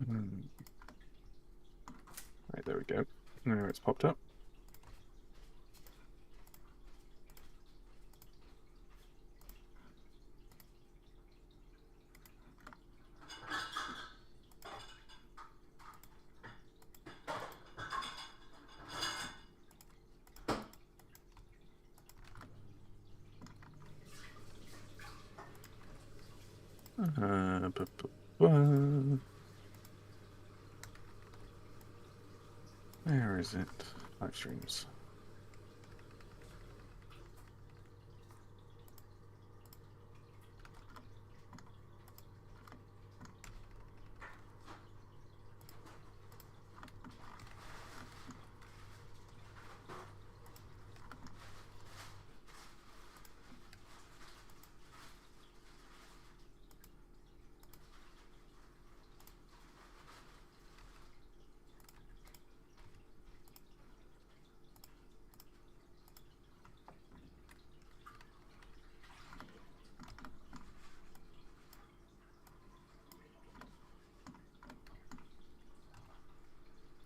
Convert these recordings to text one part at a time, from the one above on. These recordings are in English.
Right, there we go. Now it's popped up. Where is it? Live streams.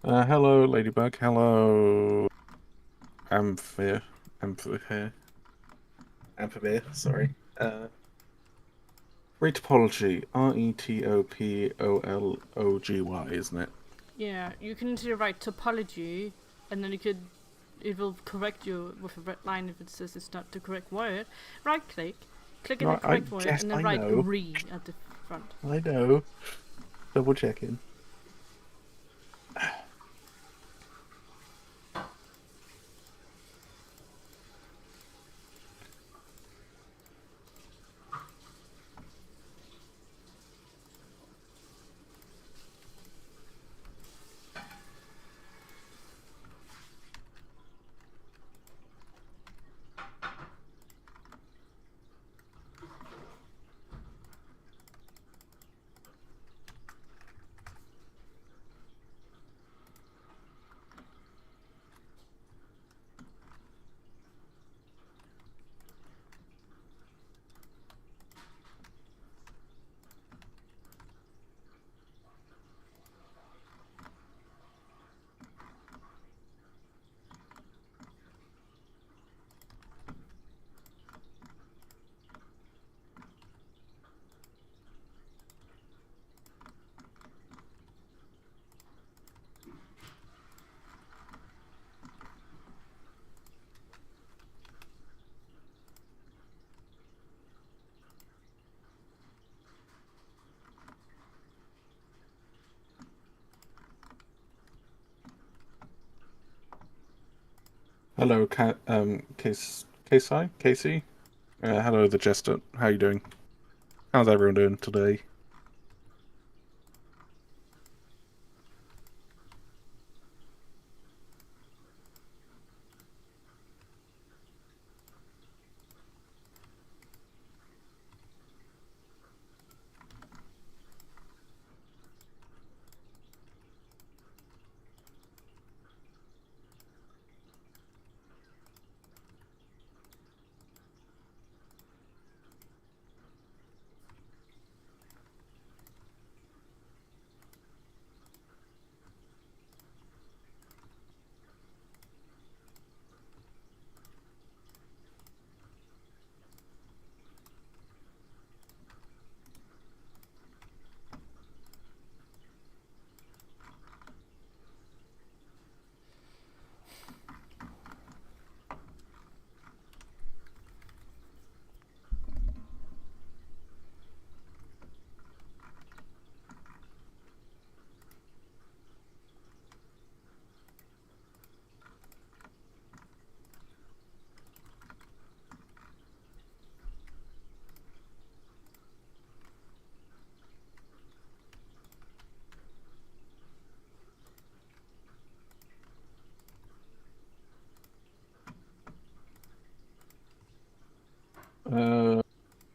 Hello, Ladybug. Hello, Amphir. Amphibia, sorry. Retopology. Retopology, isn't it? Yeah, you can either write topology, and then it will correct you with a red line if it says it's not the correct word. Right click in the correct word, and then write re at the front. I know. Double checking. Hello, Casey. Hello, the Jester. How you doing? How's everyone doing today?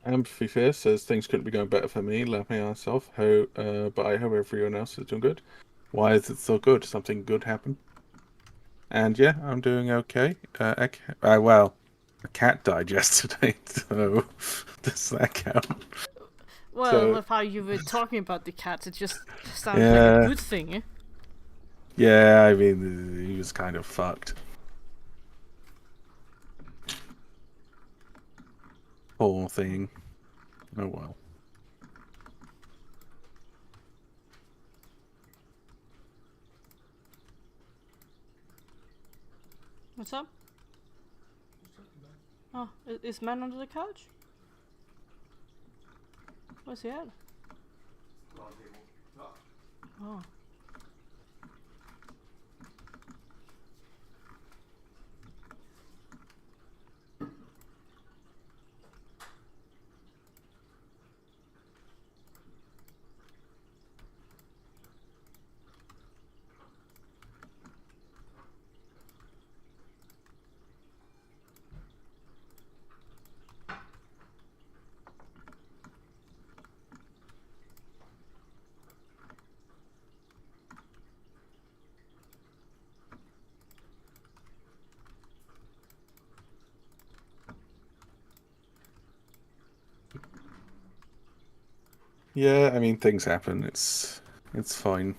Amphifair says things couldn't be going better for me, laughing at myself. But I hope everyone else is doing good. Why is it so good? Something good happened? And yeah, I'm doing okay. Well, a cat died yesterday, so does that count? Well, So with how you were talking about the cats, it just sounds like a yeah, good thing. yeah. I mean, he was kind of fucked. Whole thing. Oh well. What's up? Oh, is man under the couch? Where's he at? Oh. Yeah, I mean, things happen. It's fine.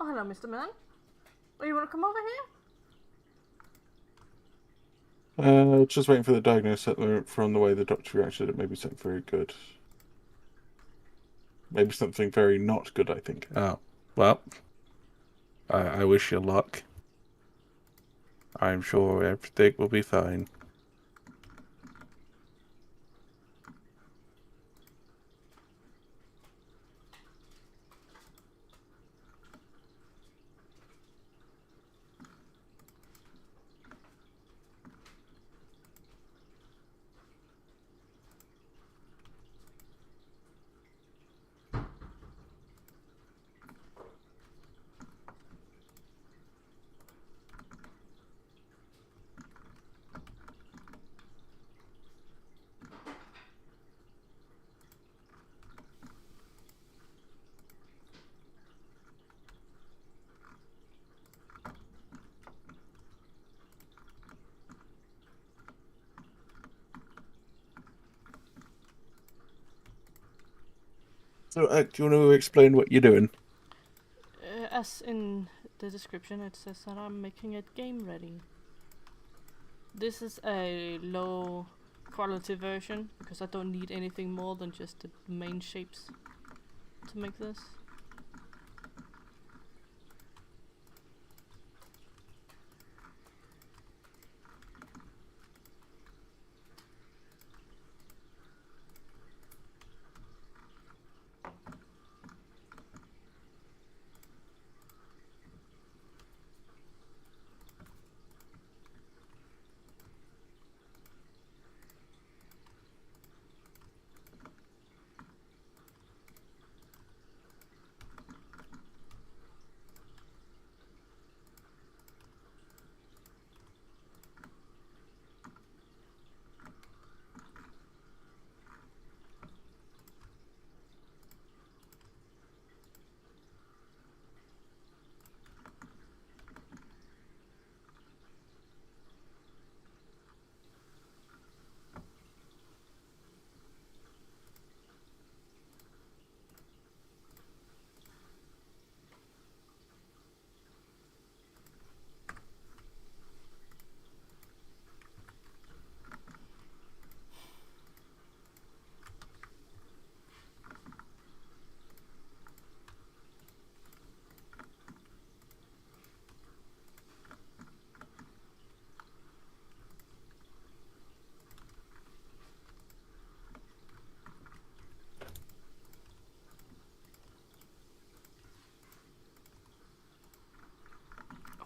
Oh, hello, Mr. Man. Oh, you want to come over here? Just waiting for the diagnosis from the way the doctor reacted. It may be something very good. Maybe something very not good, I think. Oh, well, I wish you luck. I'm sure everything will be fine. So, do you want to explain what you're doing? As in the description, it says that I'm making it game ready. This is a low quality version because I don't need anything more than just the main shapes to make this.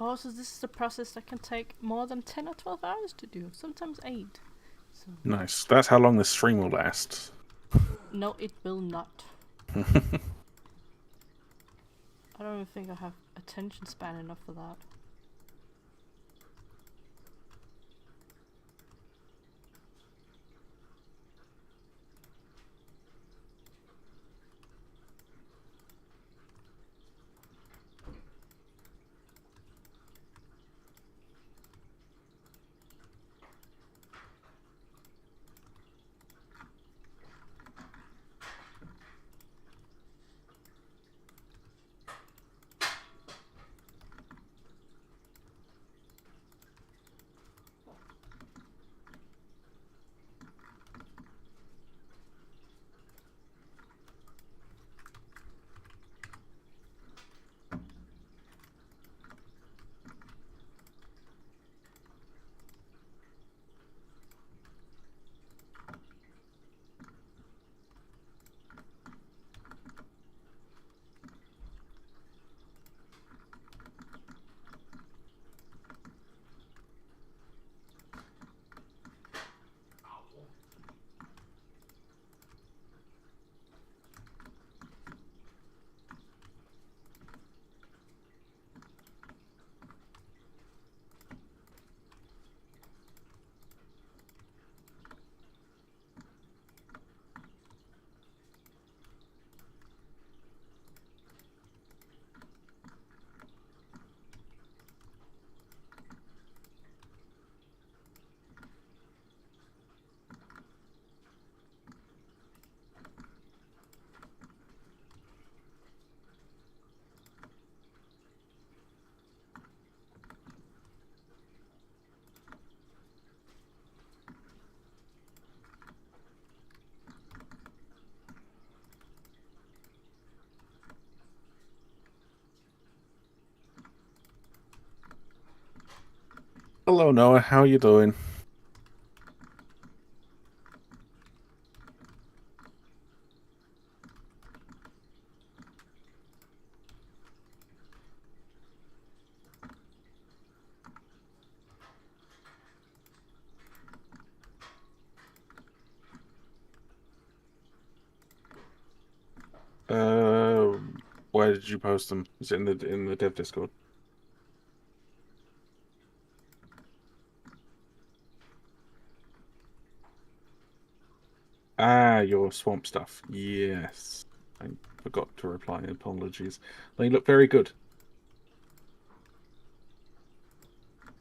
Also, this is a process that can take more than 10 or 12 hours to do, sometimes 8. So. Nice. That's how long this stream will last. No, it will not. I don't even think I have attention span enough for that. Hello, Noah. How are you doing? Where did you post them? Is it in the dev Discord? Ah, your swamp stuff. Yes. I forgot to reply. Apologies. They look very good.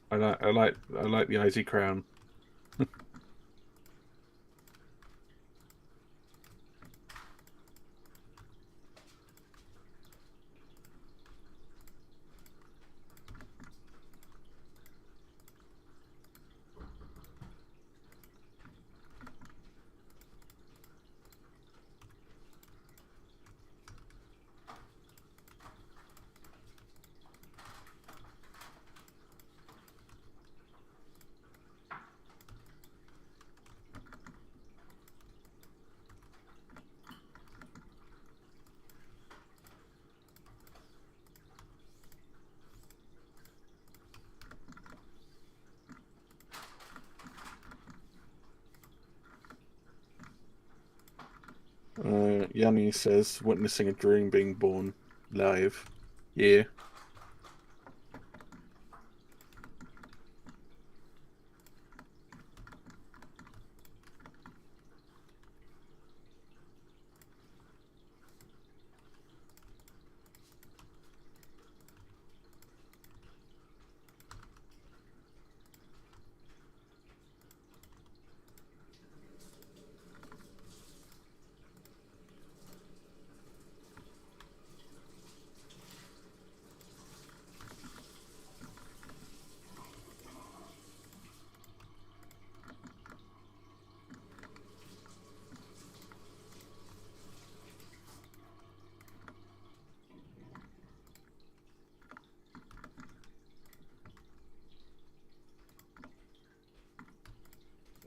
I like the icy crown. Yanni says, witnessing a dream being born live. Yeah.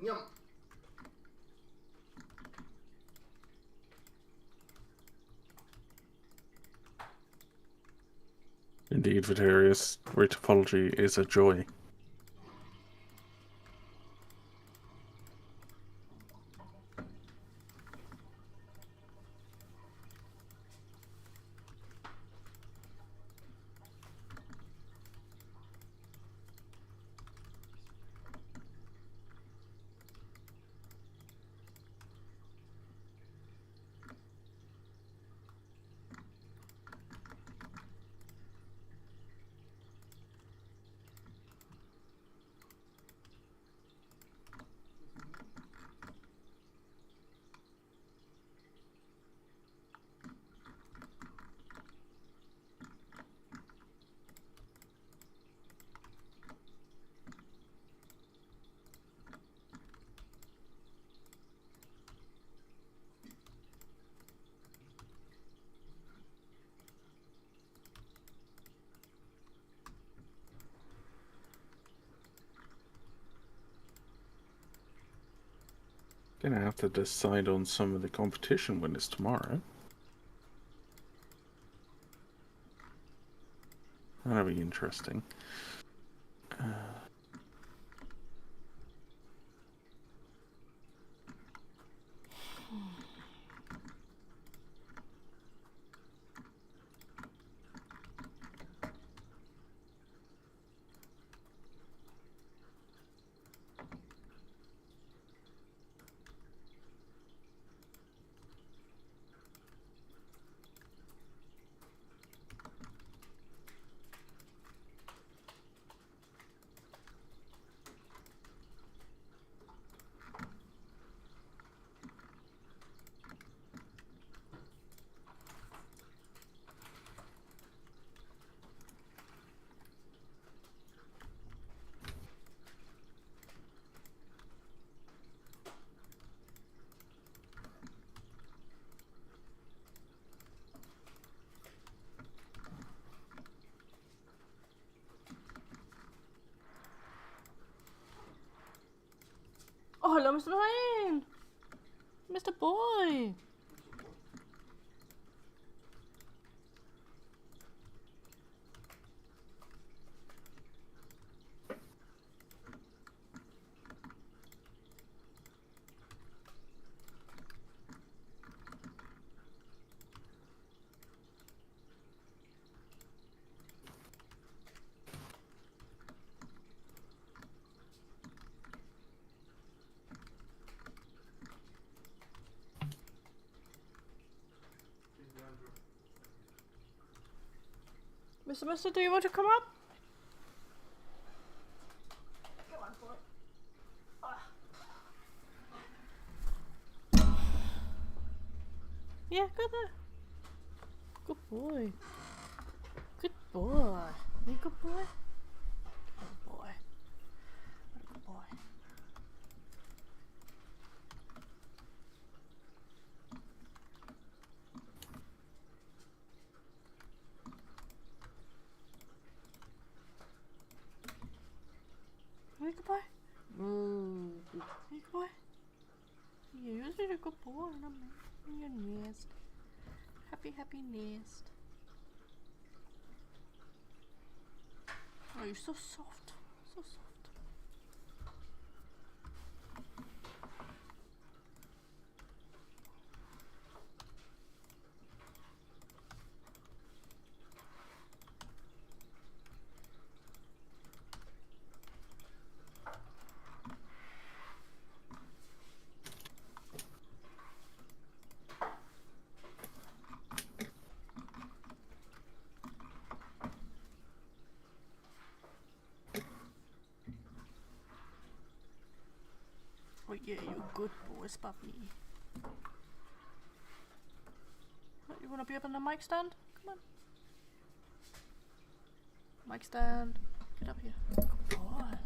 Yum. Indeed. Indeed, Vitarius. Retopology is a joy. Gonna have to decide on some of the competition winners tomorrow. That'll be interesting. Oh, hello, Mr. Wayne! Mr. Boy! Mister, do you want to come up? Come on, boy. Yeah, go there. Good boy. Good boy. You good boy? Good boy. What a good boy. Are you good boy? Are you good boy? You're a good boy. In your nest. Happy nest. Oh, you're so soft. So soft. Oh yeah, you good boys, puppy. What, you wanna be up on the mic stand? Come on. Mic stand. Get up here. Good boy.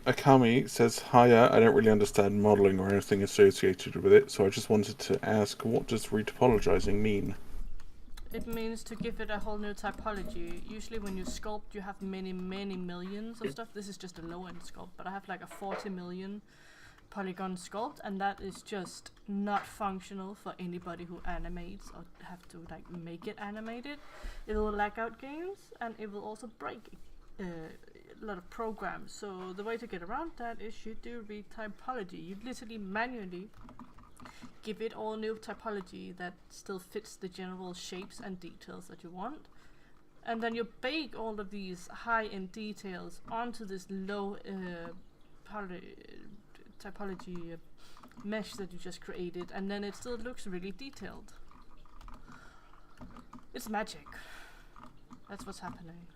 Akami says, hiya, I don't really understand modeling or anything associated with it, so I just wanted to ask, what does retopologizing mean? It means to give it a whole new typology. Usually when you sculpt, you have many millions of stuff. This is just a low-end sculpt, but I have like a 40 million polygon sculpt, and that is just not functional for anybody who animates or have to like make it animated. It will lag out games, and it will also break a lot of programs. So the way to get around that is you do retopology. You literally manually give it all new typology that still fits the general shapes and details that you want, and then you bake all of these high-end details onto this low typology mesh that you just created, and then it still looks really detailed. It's magic. That's what's happening.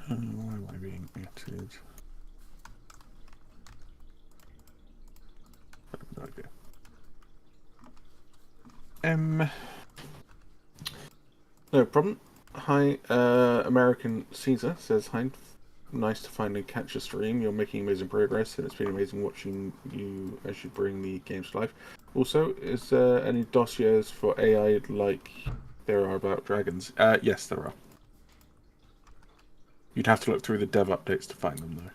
Why am I being added? Okay. No problem. Hi, American Caesar says hi. Nice to finally catch a stream. You're making amazing progress, and it's been amazing watching you as you bring the games to life. Also, is there any dossiers for AI like there are about dragons? Yes, there are. You'd have to look through the dev updates to find them, though.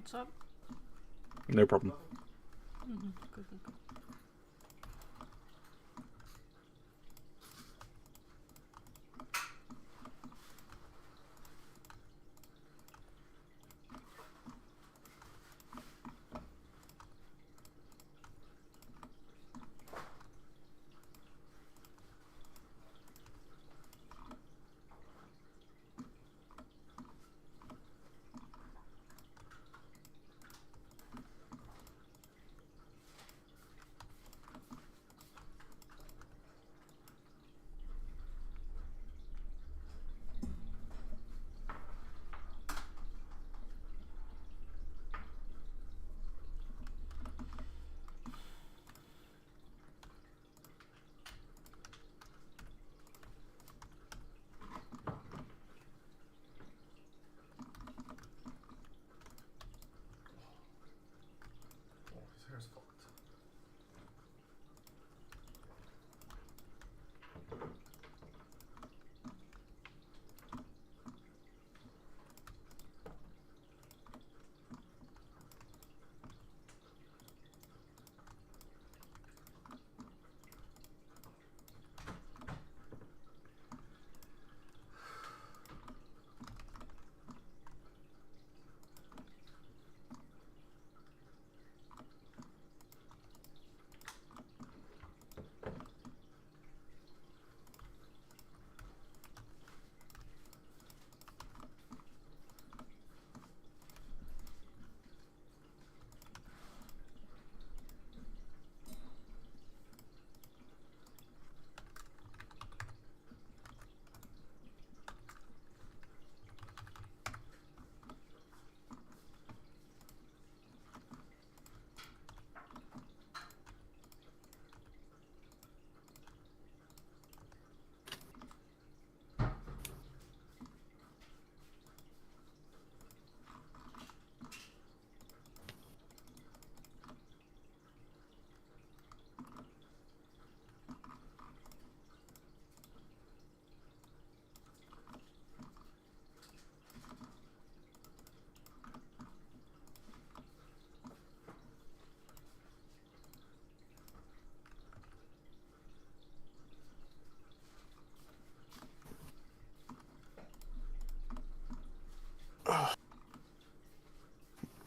What's up? No problem. Good. Oh, his hair's fucked.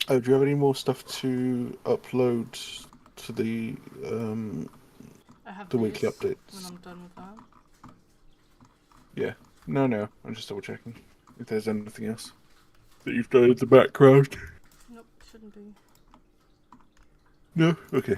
Oh, do you have any more stuff to upload to the I have the weekly this updates? when I'm done with that. Yeah. No. I'm just double checking if there's anything else that you've done in the background. Nope, shouldn't be. No. Okay.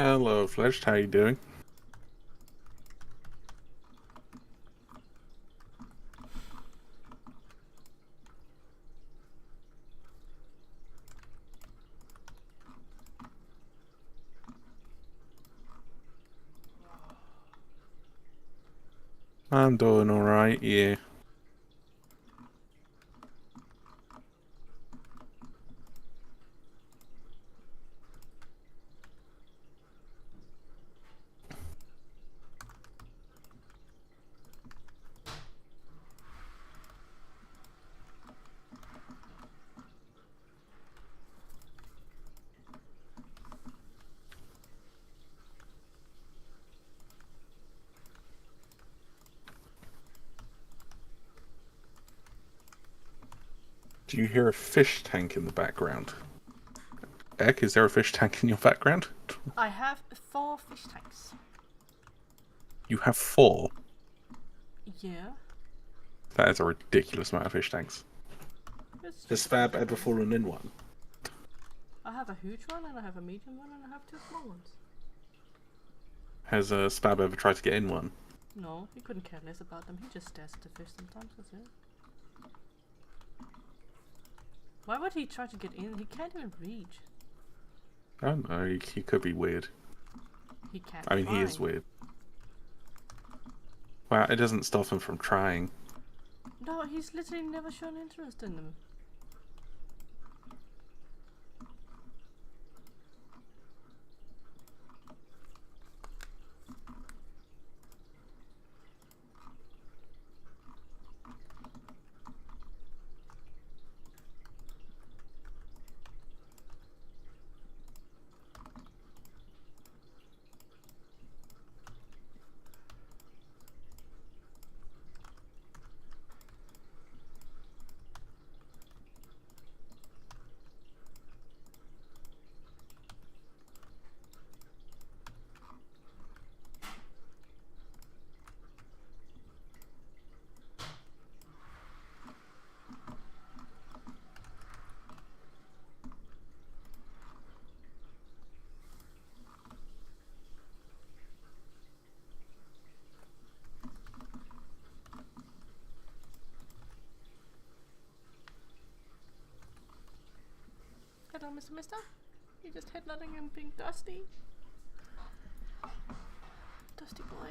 Hello, Fledged. How you doing? I'm doing alright, yeah. Do you hear a fish tank in the background? Ek, is there a fish tank in your background? I have 4 fish tanks. You have 4? Yeah. That is a ridiculous amount of fish tanks. Has Fab ever fallen in one? I have a huge one, and I have a medium one, and I have 2 small ones. Has Spab ever tried to get in one? No, he couldn't care less about them. He just stares at the fish sometimes, that's it. Why would he try to get in? He can't even reach. I don't know, he could be weird. He can't I mean, fly. he is weird. Well, it doesn't stop him from trying. No, he's literally never shown interest in them. Hello, Mr. Mister. You just had nothing and being dusty. Dusty boy.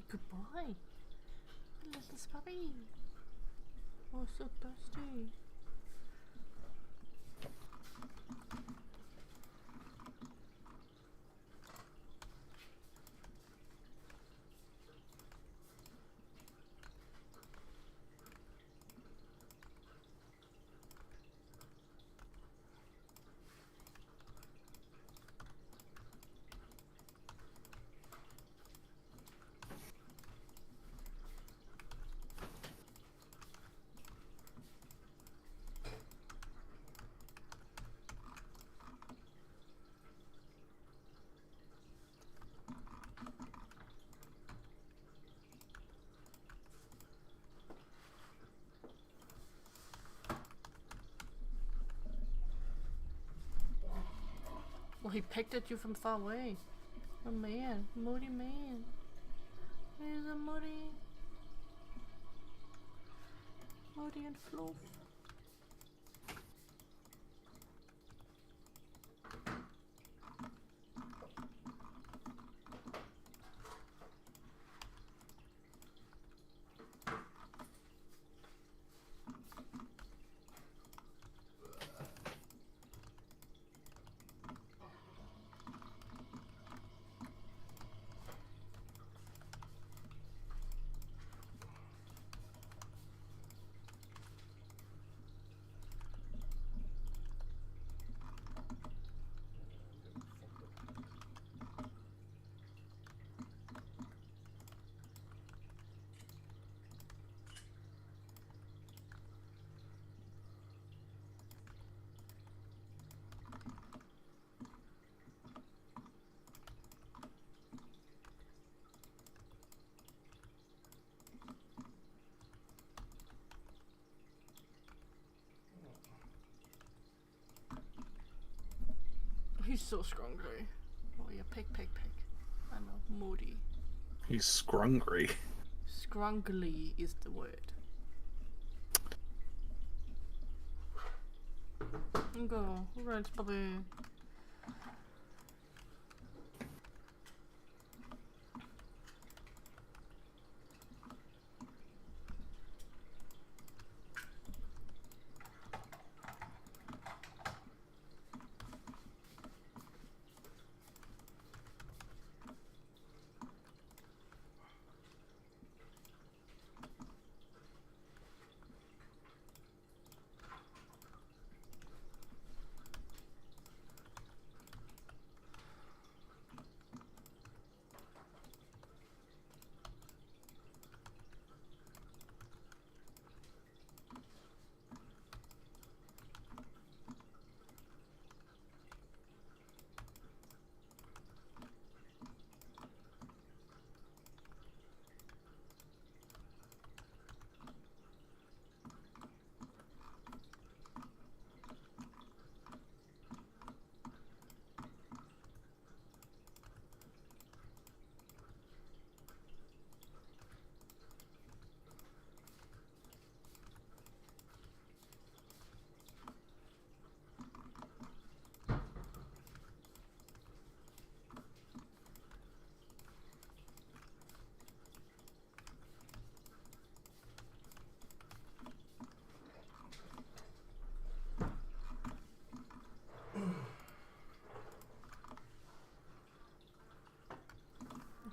good boy. Little puppy. Oh, so thirsty. Well, he picked at you from far away. Oh man, moody man. He's a moody and fluff. He's so scrungly. Oh yeah, pig. I know, moody. He's scrungly. Scrungly is the word. Go, right, puppy.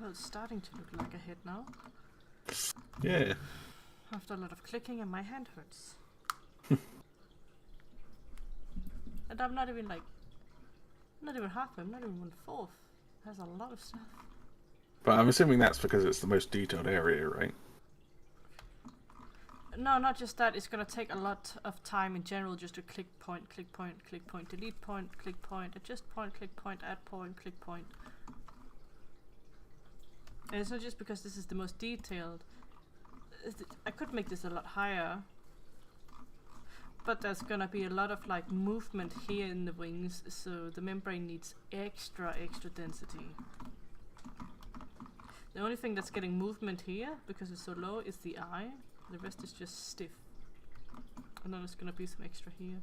Well, it's starting to look like a head now. Yeah. After a lot of clicking and my hand hurts. And I'm not even halfway, I'm not even 1/4. It has a lot of stuff. But I'm assuming that's because it's the most detailed area, right? No, not just that. It's gonna take a lot of time in general just to click point, delete point, click point, adjust point, click point, add point, click point. And it's not just because this is the most detailed. I could make this a lot higher. But there's gonna be a lot of like movement here in the wings, so the membrane needs extra density. The only thing that's getting movement here, because it's so low, is the eye. The rest is just stiff. And then there's gonna be some extra here.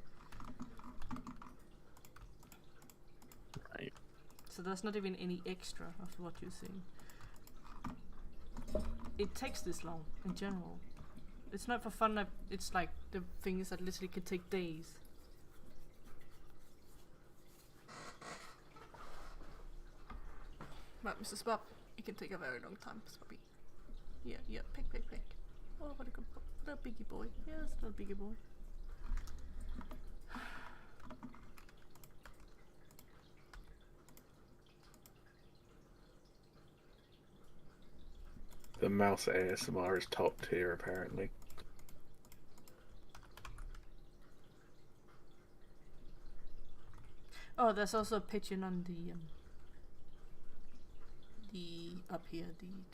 Right. So there's not even any extra of what you're seeing. it takes this long in general. It's not for fun. That it's like the things that literally could take days. Right, Mr. Spub, it can take a very long time, Spubby. Yeah, pick. Oh, what a good boy. Little biggie boy. Yes, little biggie boy. The mouse ASMR is top tier, apparently. Oh, there's also a pigeon on the up here,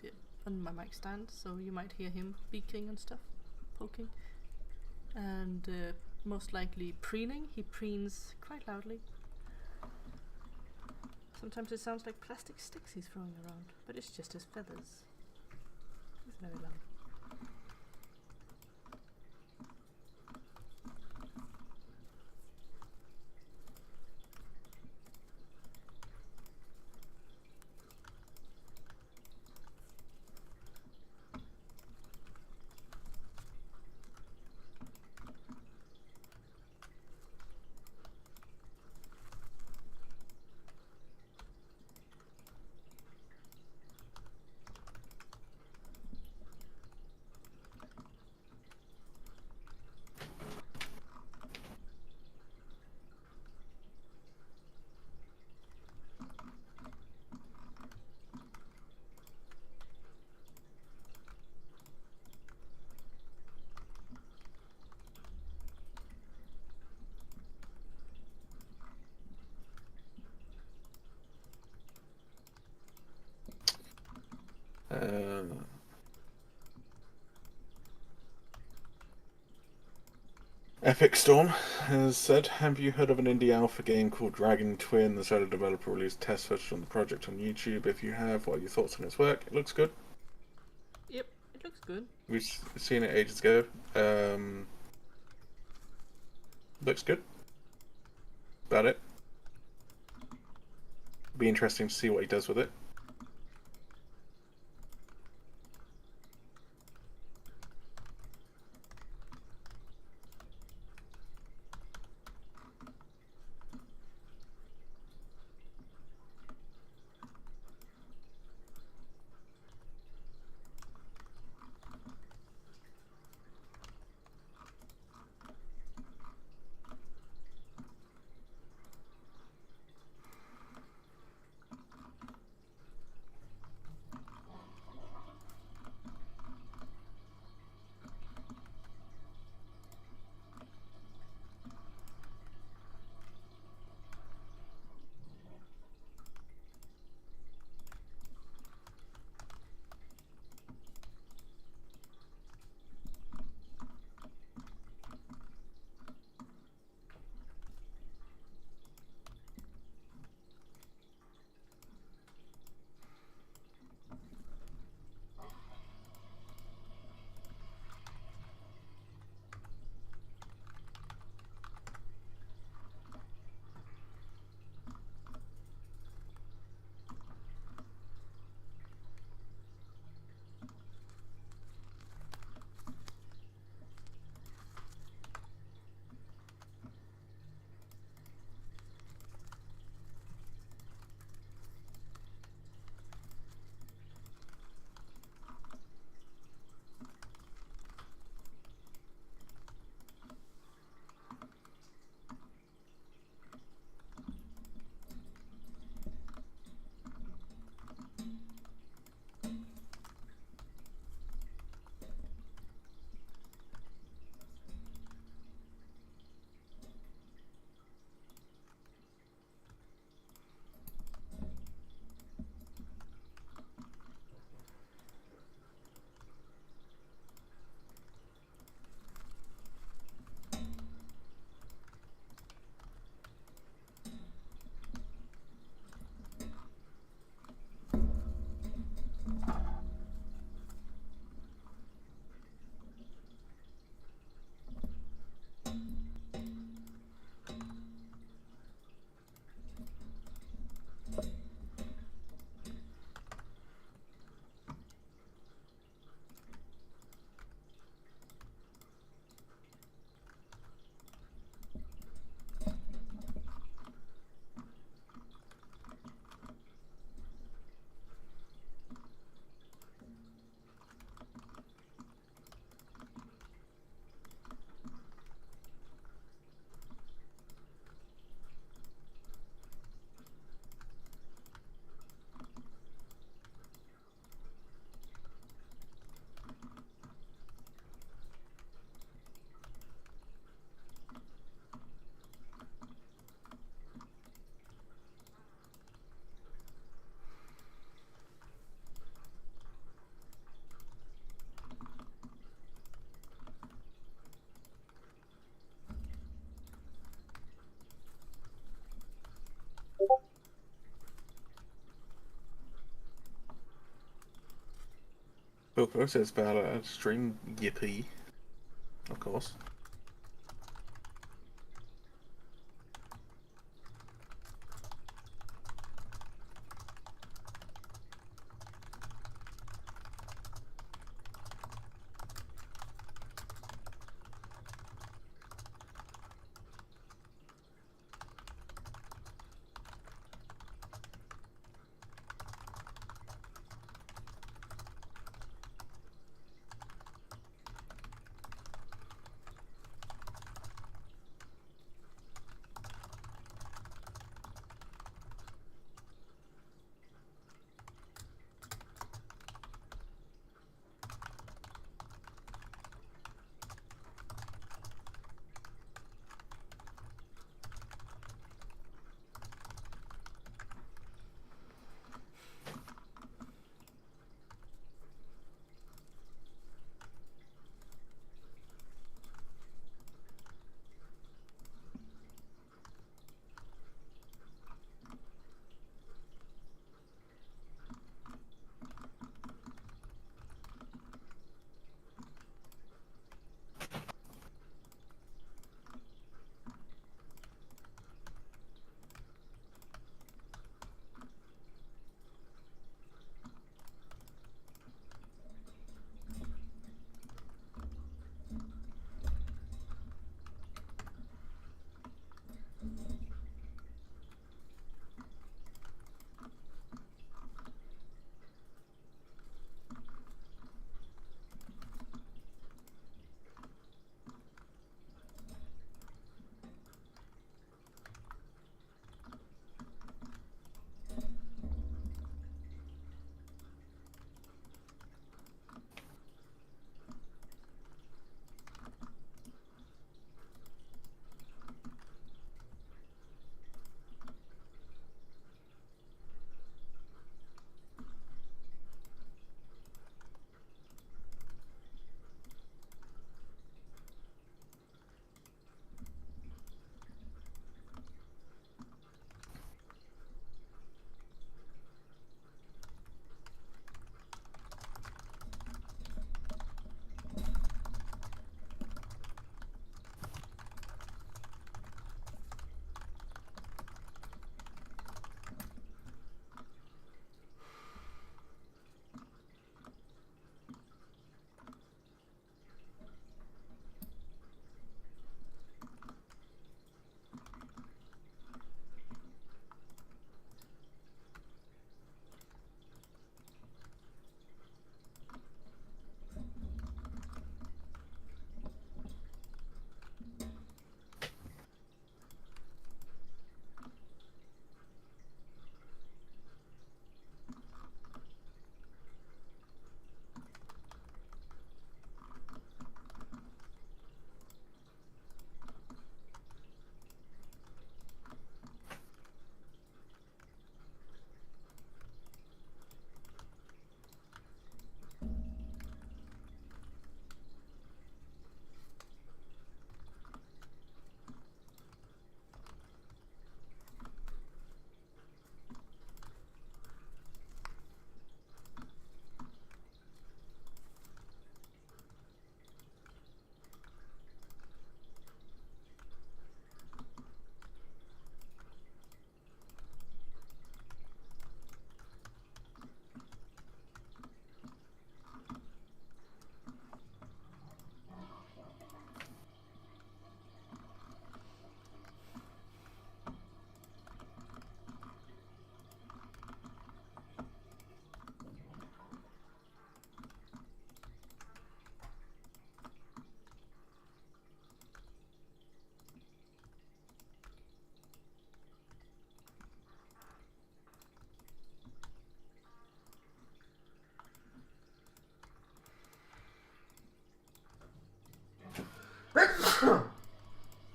the on my mic stand, so you might hear him beaking and stuff, poking, and most likely preening. He preens quite loudly. Sometimes it sounds like plastic sticks he's throwing around, but it's just his feathers. It's very loud. Epic Storm has said, have you heard of an indie alpha game called Dragon Twin? The Zelda developer released test footage on the project on YouTube. If you have, what are your thoughts on its work? It looks good. Yep, it looks good. We've seen it ages ago. Looks good. About it. Be interesting to see what he does with it. Retopo says Valhad stream yippee. Of course.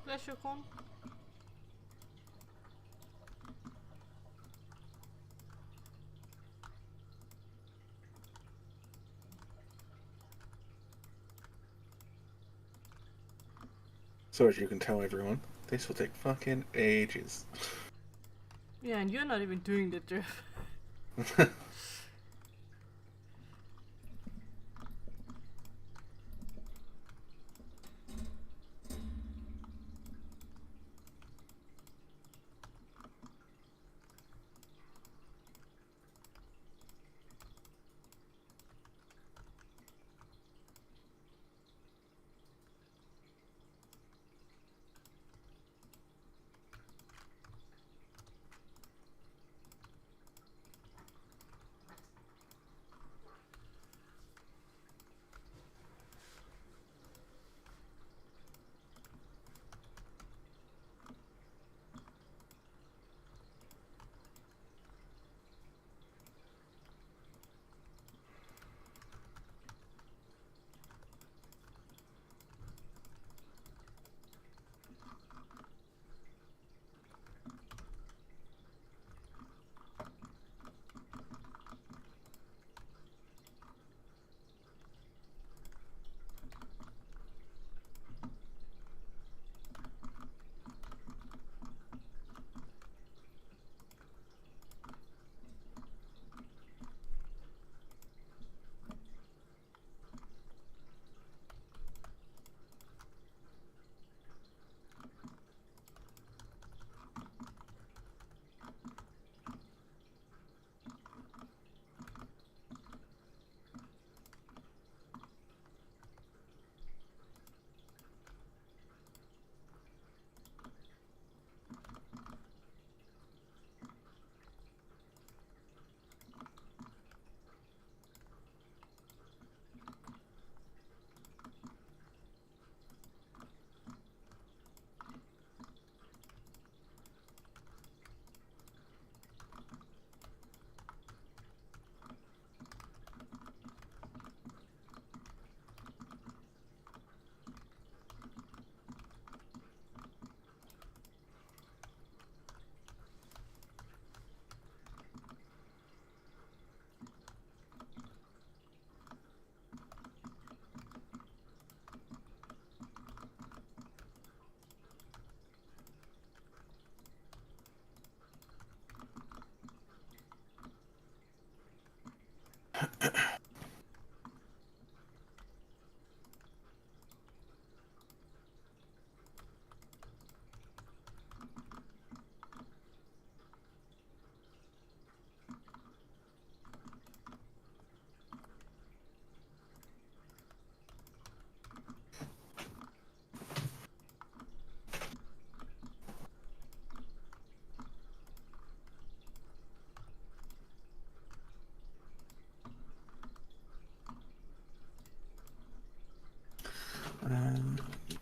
Bless your corn. So as you can tell, everyone, this will take fucking ages. Yeah, and you're not even doing the drift.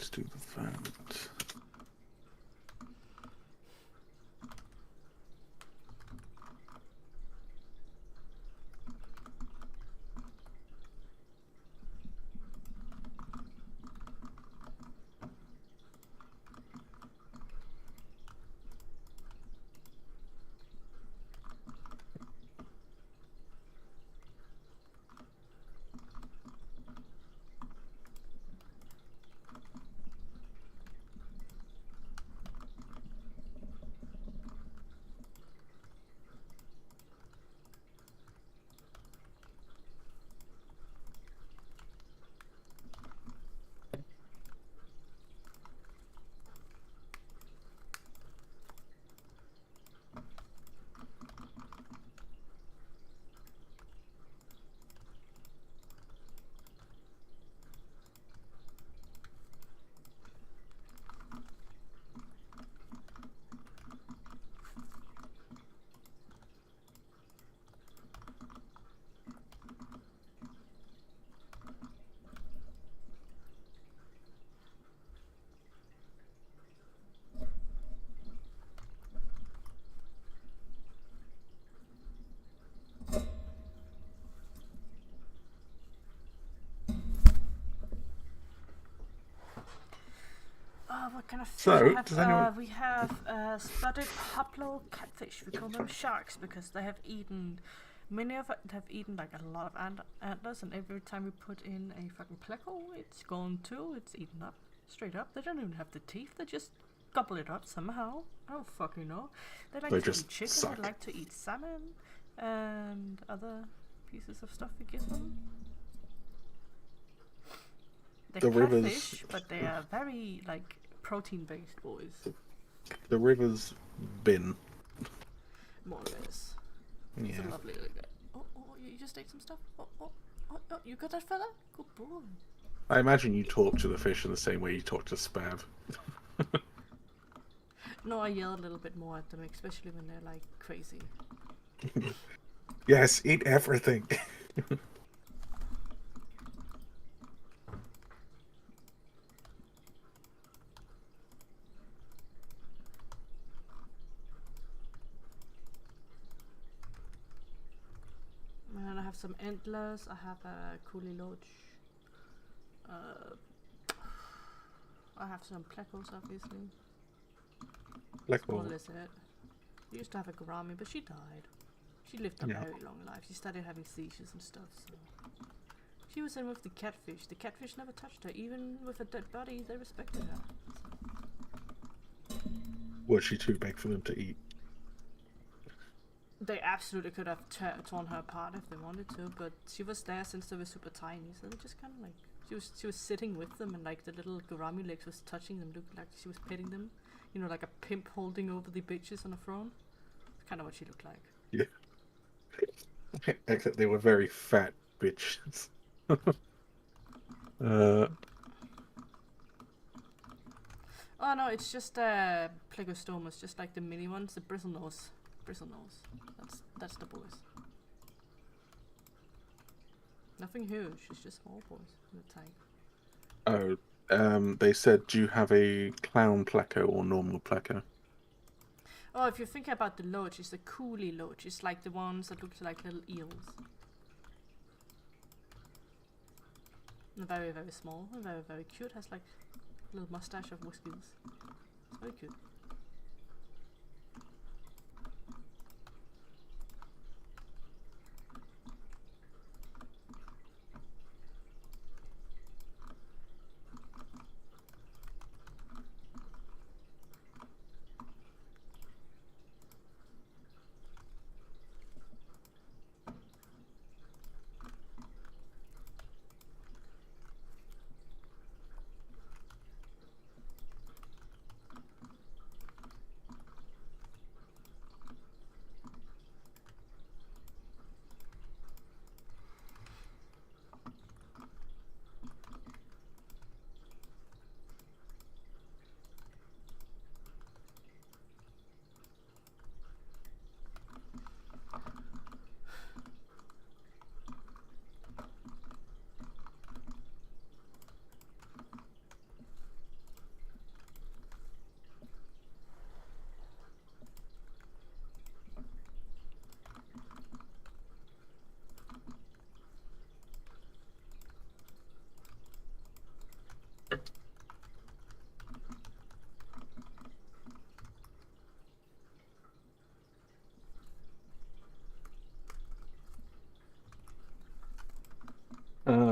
let's do the vote. What kind of fish So, have, does anyone... we have spotted hoplo catfish. We call them sharks because they have eaten, many of them have eaten like a lot of antlers, and every time we put in a fucking pleco, it's gone too. It's eaten up, straight up. They don't even have the teeth. They just gobble it up somehow. I don't fucking know. They like to eat chicken. Suck. They like to eat salmon and other pieces of stuff we give them. They're catfish, but they are very like protein-based boys. The river's bin. More or less. Yeah. It's a lovely little guy. Oh, you just ate some stuff? Oh, you got that fella? Good boy. I imagine you talk to the fish in the same way you talk to Spav. No, I yell a little bit more at them, especially when they're like crazy. Yes, eat everything. And I have some antlers. I have a coolie loach. I have some plecos, obviously. That's more or less it. We used to have a gourami, but she died. She lived a very long life. She started having seizures and stuff, so... She was in with the catfish. The catfish never touched her. Even with a dead body, they respected her. So. Was she too big for them to eat? They absolutely could have torn her apart if they wanted to, but she was there since they were super tiny, so they just kind of like... She was sitting with them, and like the little gourami legs was touching them, looked like she was petting them. You know, like a pimp holding over the bitches on a throne. That's kind of what she looked like. Yeah. Except they were very fat bitches. Oh no, it's just plegostomas, just like the mini ones, the bristlenose. Bristlenose. That's the boys. Nothing huge, it's just small boys in the tank. They said, do you have a clown pleco or normal pleco? Oh, if you think about the loach, it's the coolie loach. It's like the ones that look like little eels. And very, very small and very, very cute. Has like a little mustache of whiskers. It's very cute.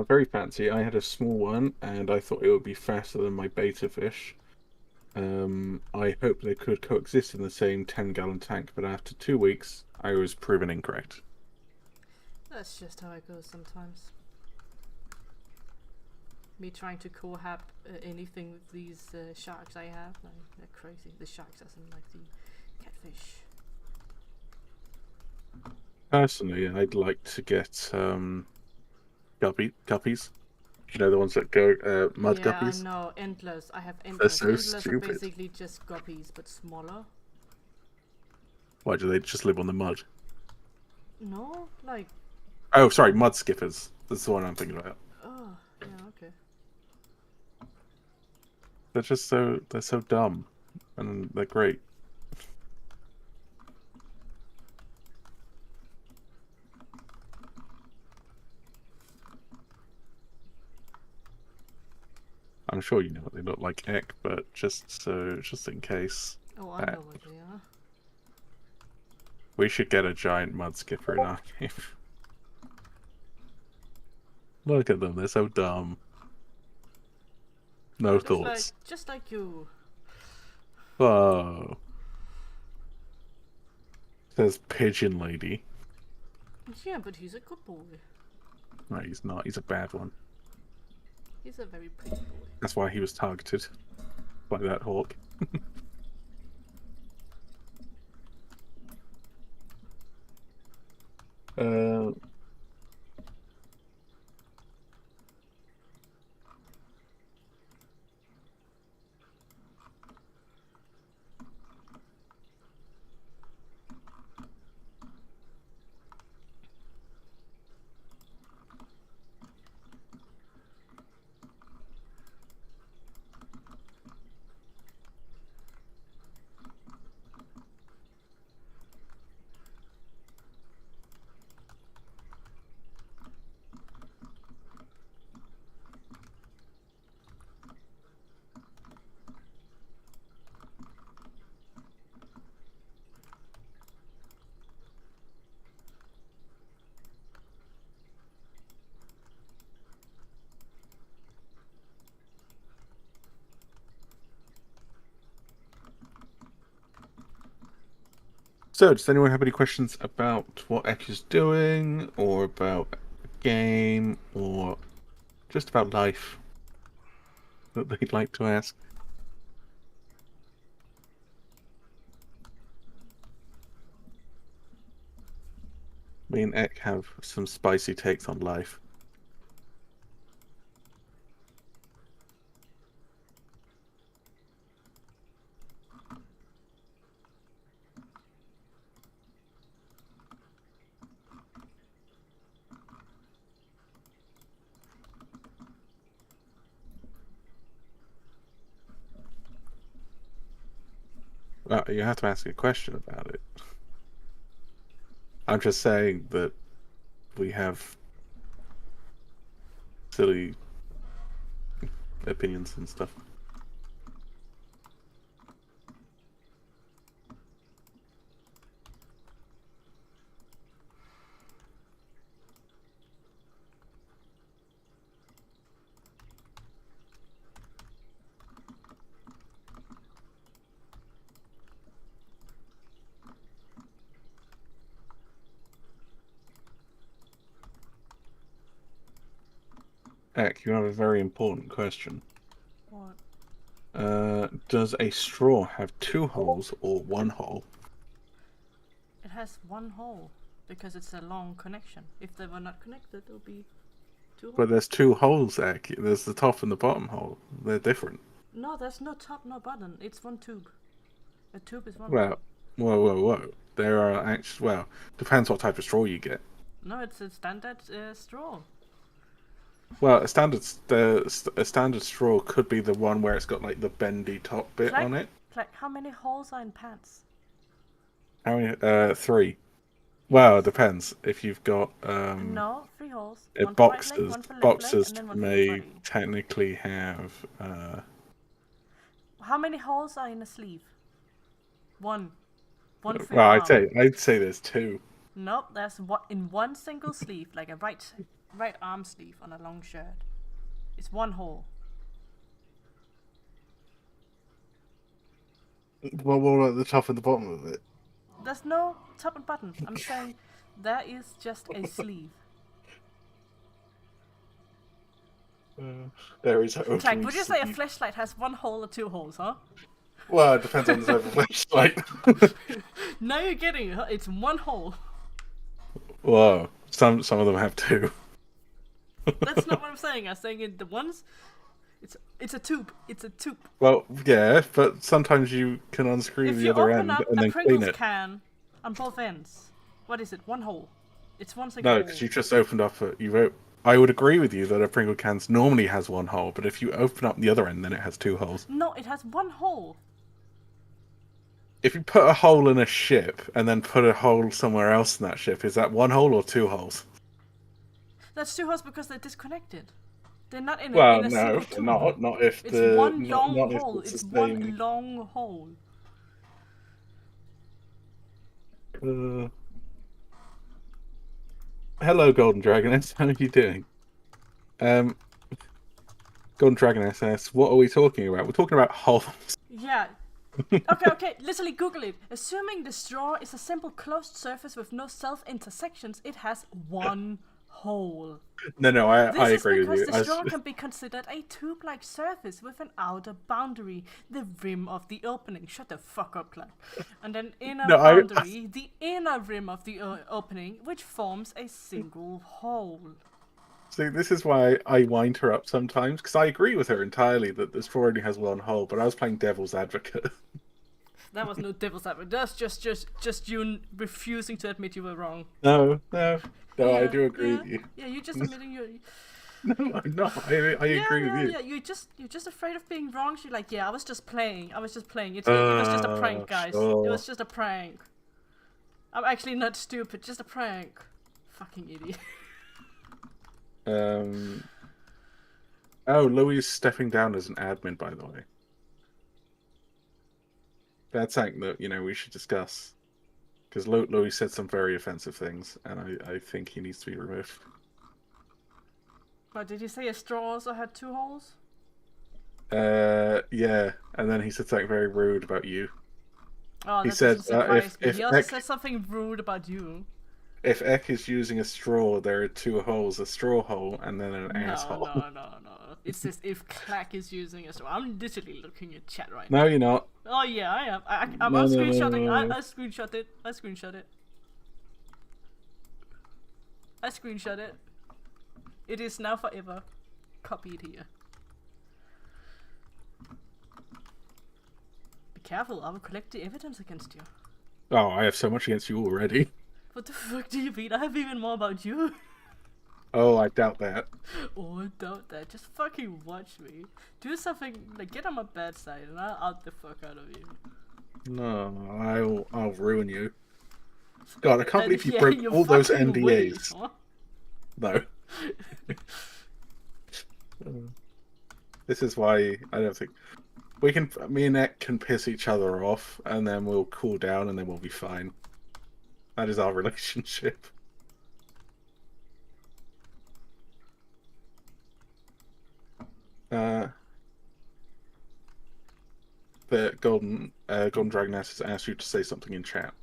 very fancy. I had a small one, and I thought it would be faster than my beta fish. I hope they could coexist in the same 10-gallon tank, but after 2 weeks, I was proven incorrect. That's just how it goes sometimes. Me trying to cohab anything with these sharks I have, like, they're crazy. The sharks doesn't like the catfish. Personally, I'd like to get guppies. You know, the ones that go mud guppies. Yeah, I know. Endless. I have endless. They're so Endless are stupid. basically just guppies, but smaller. Why do they just live on the mud? No, like. Oh, sorry, mud skippers. That's the one I'm thinking about. Oh, yeah, okay. They're so dumb, and they're great. I'm sure you know what they look like, Ek, but just in case. Oh, I know what they are. We should get a giant mud skipper in our game. Look at them, they're so dumb. No thoughts. Just like you. Oh. Says Pigeon Lady. Yeah, but he's a good boy. No, he's not. He's a bad one. He's a very pretty boy. That's why he was targeted by that hawk. So, does anyone have any questions about what Ek is doing, or about a game, or just about life that they'd like to ask? Me and Ek have some spicy takes on life. Well, you have to ask a question about it. I'm just saying that we have silly opinions and stuff. Ek, you have a very important question. What? Does a straw have 2 holes or 1 hole? It has 1 hole because it's a long connection. If they were not connected, it would be 2 holes. But there's 2 holes, Ek. There's the top and the bottom hole. They're different. No, there's no top, no bottom. It's 1 tube. A tube is 1 Well, whoa. There are actually, well, depends what type of straw you get. No, it's a standard straw. Well, a standard straw could be the one where it's got like the bendy top bit on it. Like, how many holes are in pants? How many? 3. Well, it depends. If you've got no, 3 holes. One boxers, right leg, boxers may technically have. How many holes are in a sleeve? 1. For well, I'd say there's 2. Nope, there's one in 1 single sleeve, like a right right arm sleeve on a long shirt. It's one hole. Well, what about the top and the bottom of it? There's no top and bottom. I'm saying there is just a sleeve. There is a Jack, would you say a flashlight has one hole or two holes, huh? Well, it depends on the type of flashlight. Now you're getting it. It's one hole. Well, some of them have two. That's not what I'm saying. I'm saying the ones. It's a tube. It's a tube. Well, yeah, but sometimes you can unscrew the other end and then clean it. If you open up a Pringles can on both ends, what is it? One hole. It's one single No, hole. because you just opened up I would agree with you that a Pringle can normally has one hole, but if you open up the other end, then it has two holes. No, it has one hole. If you put a hole in a ship and then put a hole somewhere else in that ship, is that one hole or two holes? That's two holes because they're disconnected. They're not in Well, a no, single tube. not if it's the one not, long not hole. if It's the one same... long hole. Hello, Golden Dragoness. How are you doing? Golden Dragoness asks, what are we talking about? We're talking about holes. Yeah. Okay. Literally Google it. Assuming the straw is a simple closed surface with no self-intersections, it has one hole. No, I agree with you. This is because the straw can be considered a tube-like surface with an outer boundary, the rim of the opening. Shut the fuck up, Clark. And an inner boundary, the inner rim of the opening, which forms a single hole. See, this is why I wind her up sometimes, because I agree with her entirely that the straw only has one hole, but I was playing devil's advocate. That was no devil's advocate. That's just you refusing to admit you were wrong. No, yeah, I do agree with you. Yeah, you're just admitting you. No, I'm not. I agree with you. Yeah, you're just afraid of being wrong. She's like, yeah, I was just playing. It was just a prank, guys. Sure. It was just a prank. I'm actually not stupid. Just a prank. Fucking idiot. Oh, Louis is stepping down as an admin, by the way. That's something that, we should discuss. Because Louis said some very offensive things, and I think he needs to be removed. But did you say a straw also had two holes? Yeah, and then he said something very rude about you. Oh, that doesn't surprise me. He also said something rude about you. If Ek is using a straw, there are two holes, a straw hole and then an asshole. No. It says if Clack is using a straw. I'm literally looking at chat right now. No, you're not. Oh, yeah, I am. I'm screenshotting. I screenshot it. I screenshot it. It is now forever copied here. Be careful, I will collect the evidence against you. Oh, I have so much against you already. What the fuck do you mean? I have even more about you. Oh, I doubt that. Oh, I doubt that. Just fucking watch me. Do something, like, get on my bad side and I'll out the fuck out of you. No, I'll ruin you. God, I can't believe you broke you all those Ways, NDAs. huh? No. This is why I don't think... me and Ek can piss each other off and then we'll cool down and then we'll be fine. That is our relationship. The Golden Dragoness has asked you to say something in chat.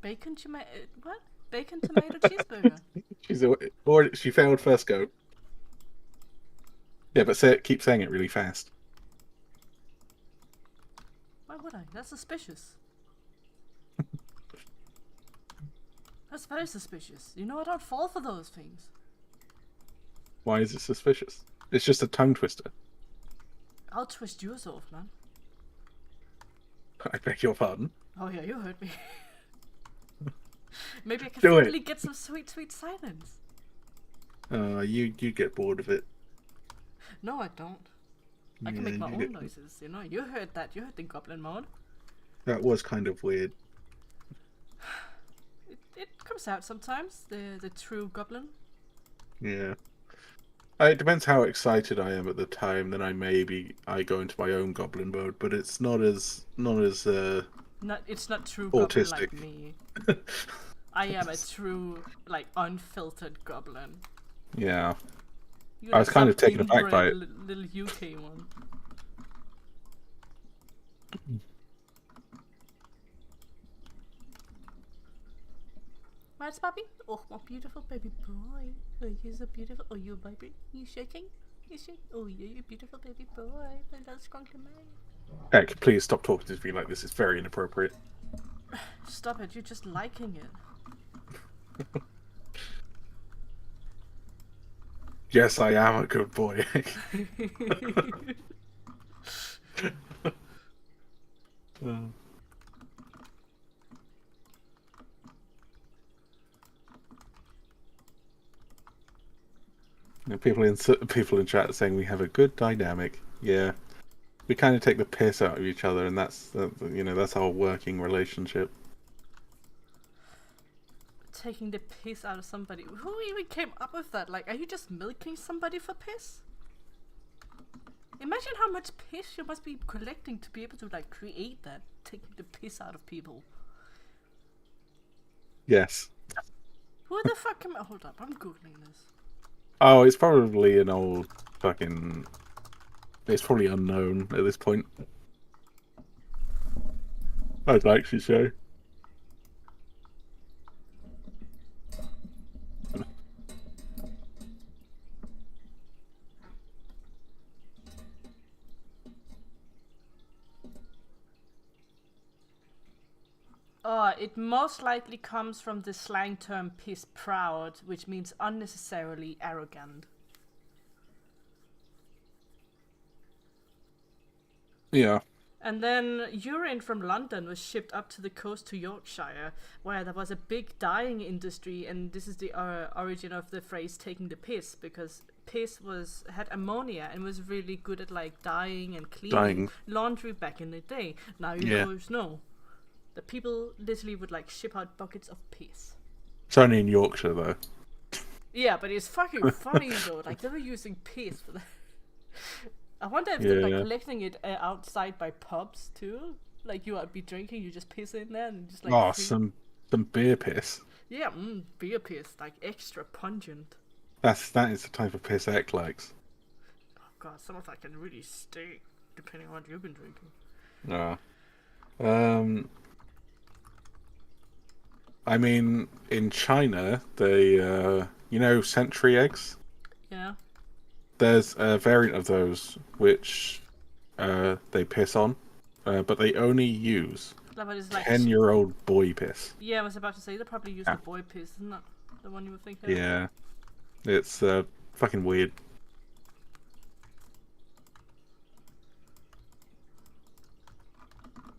Bacon tomato... What? Bacon tomato cheeseburger. She failed first go. Yeah, but keep saying it really fast. Why would I? That's suspicious. That's very suspicious. You know, I don't fall for those things. Why is it suspicious? It's just a tongue twister. I'll twist yours off, man. I beg your pardon. Oh yeah, you heard me. Maybe I can Do finally it. get some sweet, sweet silence. You get bored of it. No, I don't. I can make my own noises, you know. You heard that. You heard the goblin mode. That was kind of weird. It comes out sometimes, the true goblin. Yeah. It depends how excited I am at the time. Then I go into my own goblin mode, but it's not as It's not true goblin autistic. like me. I am a true, like, unfiltered goblin. Yeah, You're I like was kind some of taken aback by inbred it. little UK one. Where's Bobby? Oh, my beautiful baby boy. Oh, he's so beautiful. Oh, you baby. You shaking? You shaking? Oh, yeah, you beautiful baby boy. My little scrunkly man. Heck, please stop talking to me like this. It's very inappropriate. Stop it. You're just liking it. Yes, I am a good boy. People in chat saying we have a good dynamic. Yeah, we kind of take the piss out of each other, and that's our working relationship. Taking the piss out of somebody. Who even came up with that? Like, are you just milking somebody for piss? Imagine how much piss you must be collecting to be able to, like, create that. Taking the piss out of people. Yes. Who the fuck came... Hold up, I'm googling this. Oh, it's probably an old fucking... It's probably unknown at this point. I'd like to say. It most likely comes from the slang term piss proud, which means unnecessarily arrogant. Yeah. And then urine from London was shipped up to the coast to Yorkshire, where there was a big dyeing industry, and this is the origin of the phrase "taking the piss," because piss had ammonia and was really good at like dyeing and cleaning laundry back in the day. Now you guys know. The people literally would like ship out buckets of piss. It's only in Yorkshire though. Yeah, but it's fucking funny though. Like they were using piss for that. I wonder if they're like collecting it outside by pubs too. Like you would be drinking, you just piss in there and just like. Some beer piss. Yeah, beer piss, like extra pungent. That is the type of piss Ek likes. Oh god, some of that can really stink, depending on what you've been drinking. I mean, in China, they, century eggs? Yeah. There's a variant of those which they piss on, but they only use 10-year-old boy piss. Yeah, I was about to say, they probably use the boy piss, isn't that the one you were thinking of? Yeah. It's fucking weird.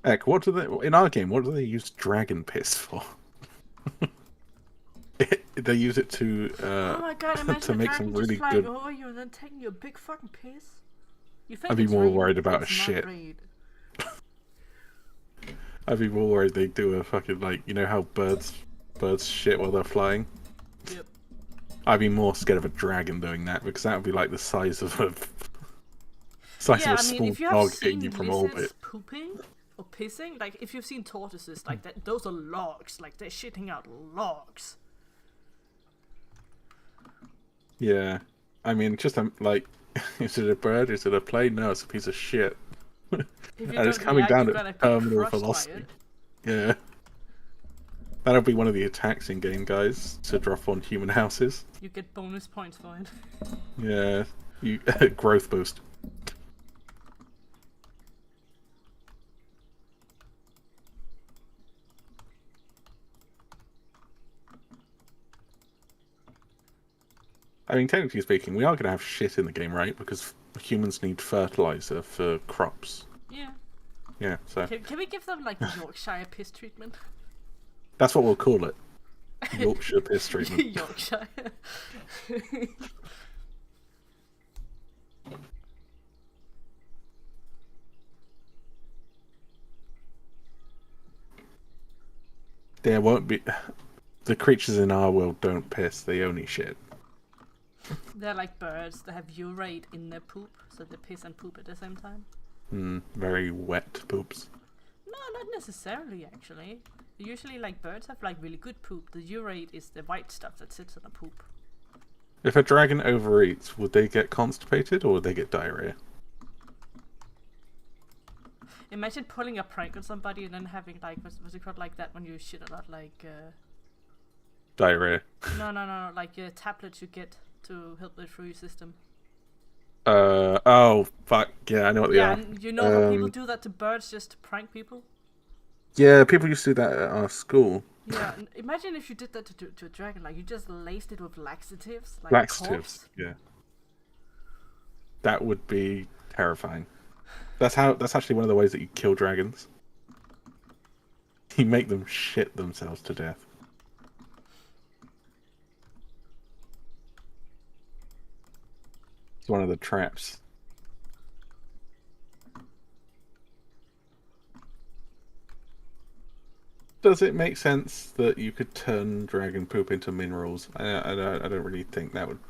Heck, in our game, what do they use dragon piss for? They use it to oh my god, imagine to make some really just good. Over you and then taking your big fucking piss. You think I'd be more worried about a shit. I'd be more worried they do a fucking how birds shit while they're flying. Yep. I'd be more scared of a dragon doing that because that would be like the size of a small if you have dog seen hitting you from orbit. Pooping or pissing, like if you've seen tortoises, like that, those are logs. Like they're shitting out logs. Yeah, I mean, just like, is it a bird? Is it a plane? No, it's a piece of shit. And it's coming down at terminal velocity. Yeah, that'll be one of the attacks in game, guys, to drop on human houses. You get bonus points for it. Yeah, you growth boost. I mean, technically speaking, we are going to have shit in the game, right? Because humans need fertilizer for crops. Yeah. Yeah, so... Can we give them, like, the Yorkshire piss treatment? That's what we'll call it. Yorkshire piss treatment. Yorkshire. There won't be... The creatures in our world don't piss, they only shit. They're like birds that have urate in their poop, so they piss and poop at the same time. Very wet poops. No, not necessarily, actually. Usually, like, birds have, like, really good poop. The urate is the white stuff that sits on the poop. If a dragon overeats, would they get constipated or would they get diarrhea? Imagine pulling a prank on somebody and then having, like, what's it called, like that when you shit a lot, like, Diarrhea. No, like, tablets you get to help the through your system. Oh, fuck, yeah, I know what they are. And you know how people do that to birds just to prank people? Yeah, people used to do that at our school. Yeah, and imagine if you did that to a dragon, like, you just laced it with laxatives, like Laxatives, yeah. That would be terrifying. That's actually one of the ways that you kill dragons. You make them shit themselves to death. It's one of the traps. Does it make sense that you could turn dragon poop into minerals? I don't really think that would.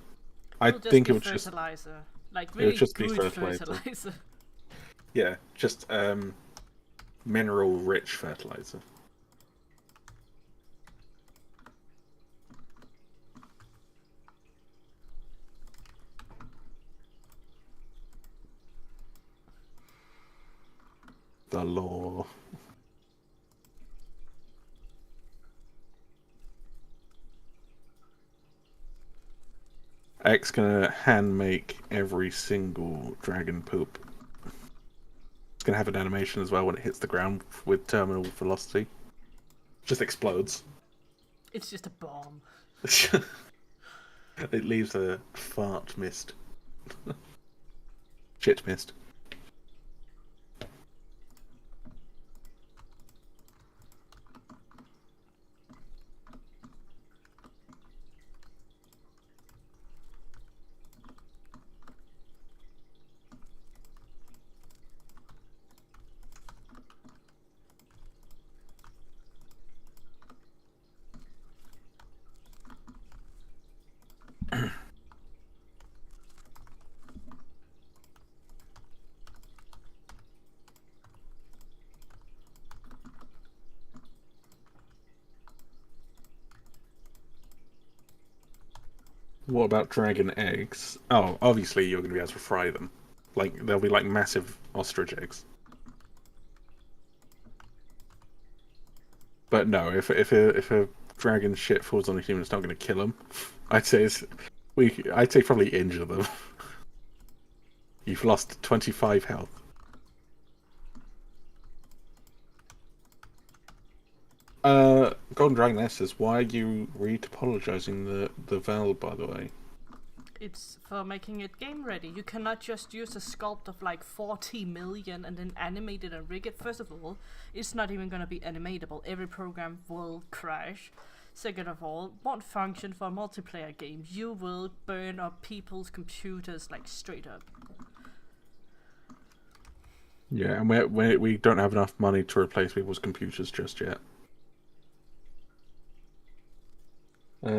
I think it would just fertilizer, like really just good be fertilizer. Yeah, just mineral-rich fertilizer. The law. X gonna hand make every single dragon poop. It's gonna have an animation as well when it hits the ground with terminal velocity. Just explodes. It's just a bomb. It leaves a fart mist. Shit mist. What about dragon eggs? Oh, obviously you're going to be able to fry them. Like, they'll be like massive ostrich eggs. But no, if a dragon shit falls on a human, it's not going to kill them. I'd say probably injure them. You've lost 25 health. Golden Dragon S says, why are you retopologizing the Val, by the way? It's for making it game ready. You cannot just use a sculpt of like 40 million and then animate it and rig it. First of all, it's not even going to be animatable. Every program will crash. Second of all, won't function for a multiplayer game. You will burn up people's computers like straight up. Yeah, and we don't have enough money to replace people's computers just yet.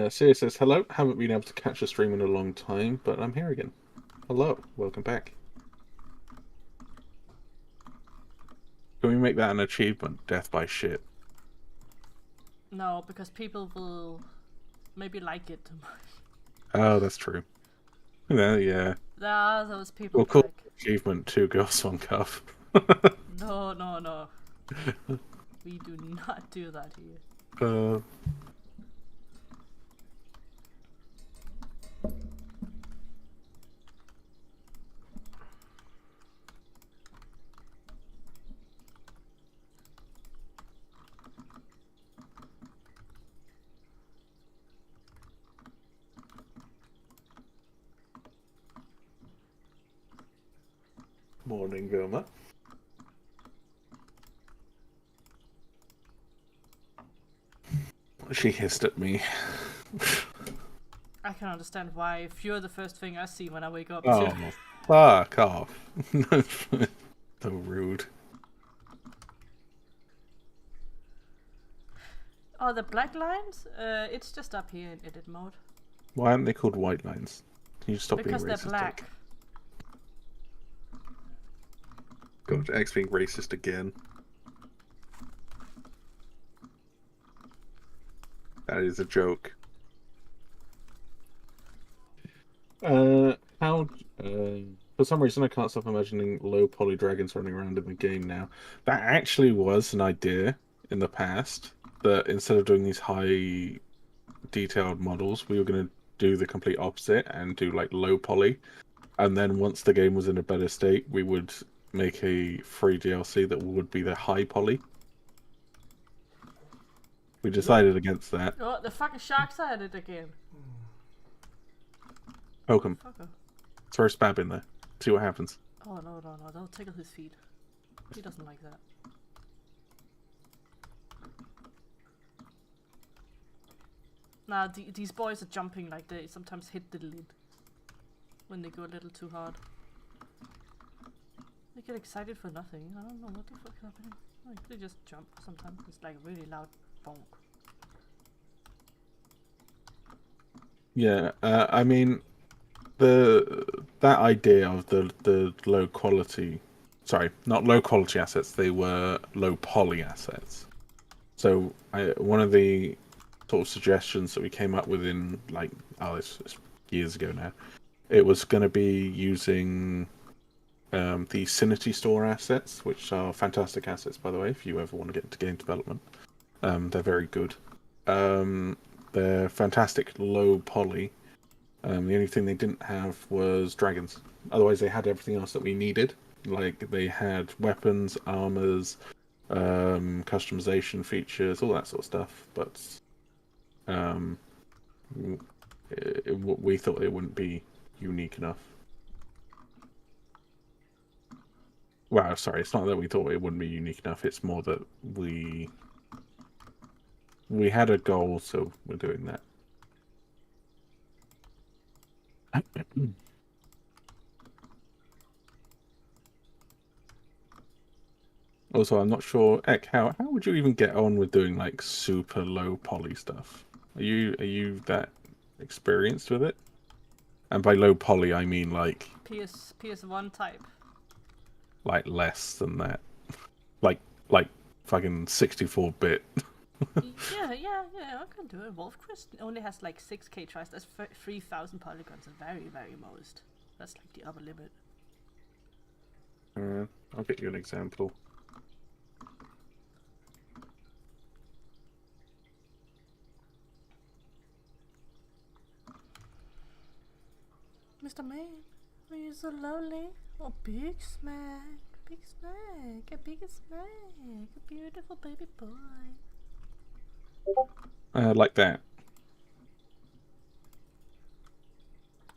Sia says, hello, haven't been able to catch a stream in a long time, but I'm here again. Hello, welcome back. Can we make that an achievement? Death by shit. No, because people will maybe like it too much. Oh, that's true. Yeah. There are those people We'll call like... achievement 2 girls, 1 cuff. No. We do not do that here. Morning, Vilma. She hissed at me. I can understand why, if you're the first thing I see when I wake up. Oh, fuck off. So rude. Oh, the black lines? It's just up here in edit mode. Why aren't they called white lines? Can you stop being racist? Because they're black. God, X being racist again. That is a joke. For some reason, I can't stop imagining low poly dragons running around in the game now. That actually was an idea in the past, that instead of doing these high detailed models, we were going to do the complete opposite and do like low poly. And then once the game was in a better state, we would make a free DLC that would be the high poly. We decided against that. Oh, the fucking sharks are at it again. Poke him. Throw a spab in there. See what happens. Oh, no. Don't tickle his feet. He doesn't like that. Nah, these boys are jumping like they sometimes hit the lid when they go a little too hard. They get excited for nothing. I don't know what the fuck's happening. Like, they just jump sometimes. It's like a really loud bonk. Yeah, I mean, that idea of the low quality, sorry, not low quality assets. They were low poly assets. So one of the sort of suggestions that we came up with in like it's years ago now. It was going to be using the Cinity Store assets, which are fantastic assets, by the way, if you ever want to get into game development. They're very good. They're fantastic low poly. The only thing they didn't have was dragons. Otherwise, they had everything else that we needed. Like, they had weapons, armors, customization features, all that sort of stuff. But we thought it wouldn't be unique enough. Well, sorry, it's not that we thought it wouldn't be unique enough. It's more that we had a goal, so we're doing that. Also, I'm not sure, Ek, how would you even get on with doing like super low poly stuff? Are you that experienced with it? And by low poly, I mean like PS1 type. Like less than that, like fucking 64-bit. yeah, I can do it. Wolfcrest only has like 6k tries. That's 3,000 polygons at very, very most. That's like the upper limit. I'll get you an example. Mr. Man, are you so lonely? Oh, big smack, a big smack, a beautiful baby boy. Like that.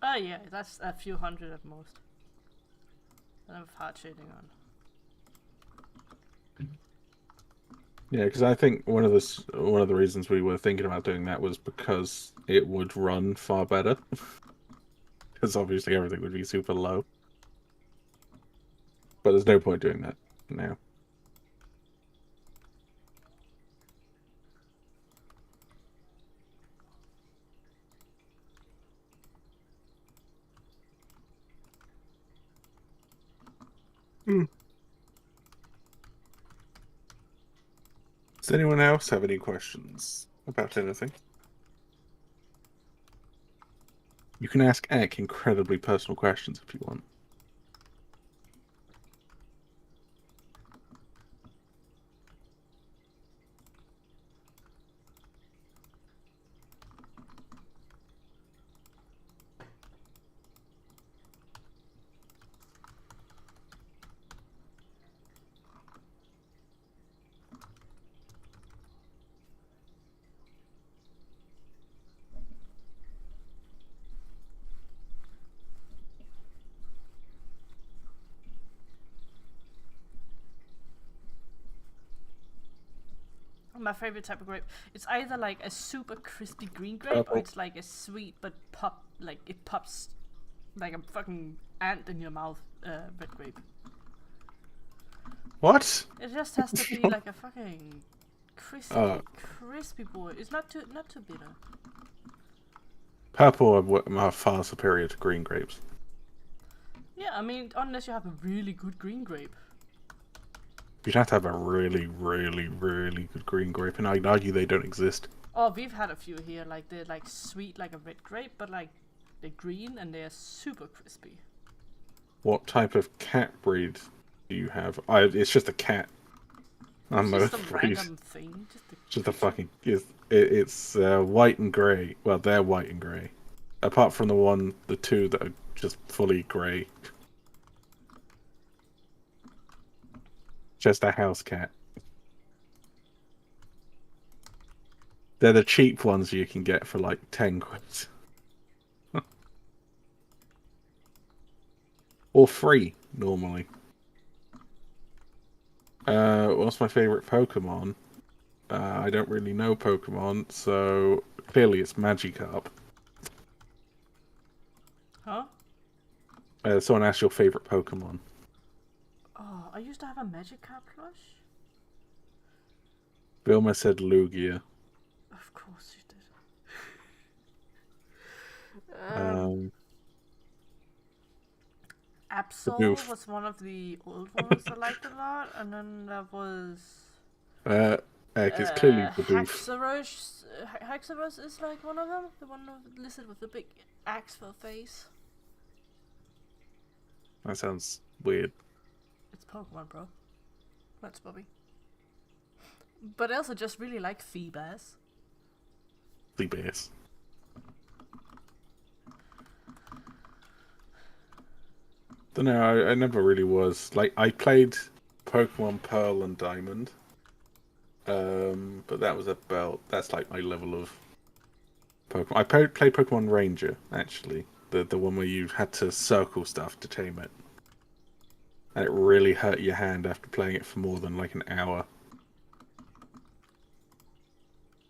Oh yeah, that's a few hundred at most. I have hard shading on. Yeah, because I think one of the reasons we were thinking about doing that was because it would run far better. Because obviously everything would be super low. But there's no point doing that now. Does anyone else have any questions about anything? You can ask Ek incredibly personal questions if you want. My favorite type of grape. It's either like a super crispy green grape, or it's like a sweet but it pops like a fucking ant in your mouth. Red grape. What? It just has to be like a fucking crispy boy. It's not too bitter. Purple are far superior to green grapes. Yeah, I mean, unless you have a really good green grape. You'd have to have a really, really, really good green grape, and I'd argue they don't exist. Oh, we've had a few here, like they're like sweet like a red grape, but like they're green and they're super crispy. What type of cat breed do you have? It's just a cat. It's just some random thing. Just a fucking. It's white and grey. Well, they're white and grey. Apart from the two that are just fully grey. Just a house cat. They're the cheap ones you can get for like 10 quid. Or free, normally. What's my favourite Pokemon? I don't really know Pokemon, so clearly it's Magikarp. Huh? Someone asked your favourite Pokemon. Oh, I used to have a Magikarp plush. Vilma said Lugia. Of course you did. Absol was one of the old ones I liked a lot, and then there was it's clearly the Haxorus. Haxorus is like one of them, the one listed with the big axe for a face. That sounds weird. It's Pokemon, bro. That's Bobby. But I also just really like Feebas. Feebas. Don't know, I never really was. Like, I played Pokemon Pearl and Diamond. But that's like my level of Pokemon. I played Pokemon Ranger, actually. The one where you had to circle stuff to tame it. And it really hurt your hand after playing it for more than like an hour.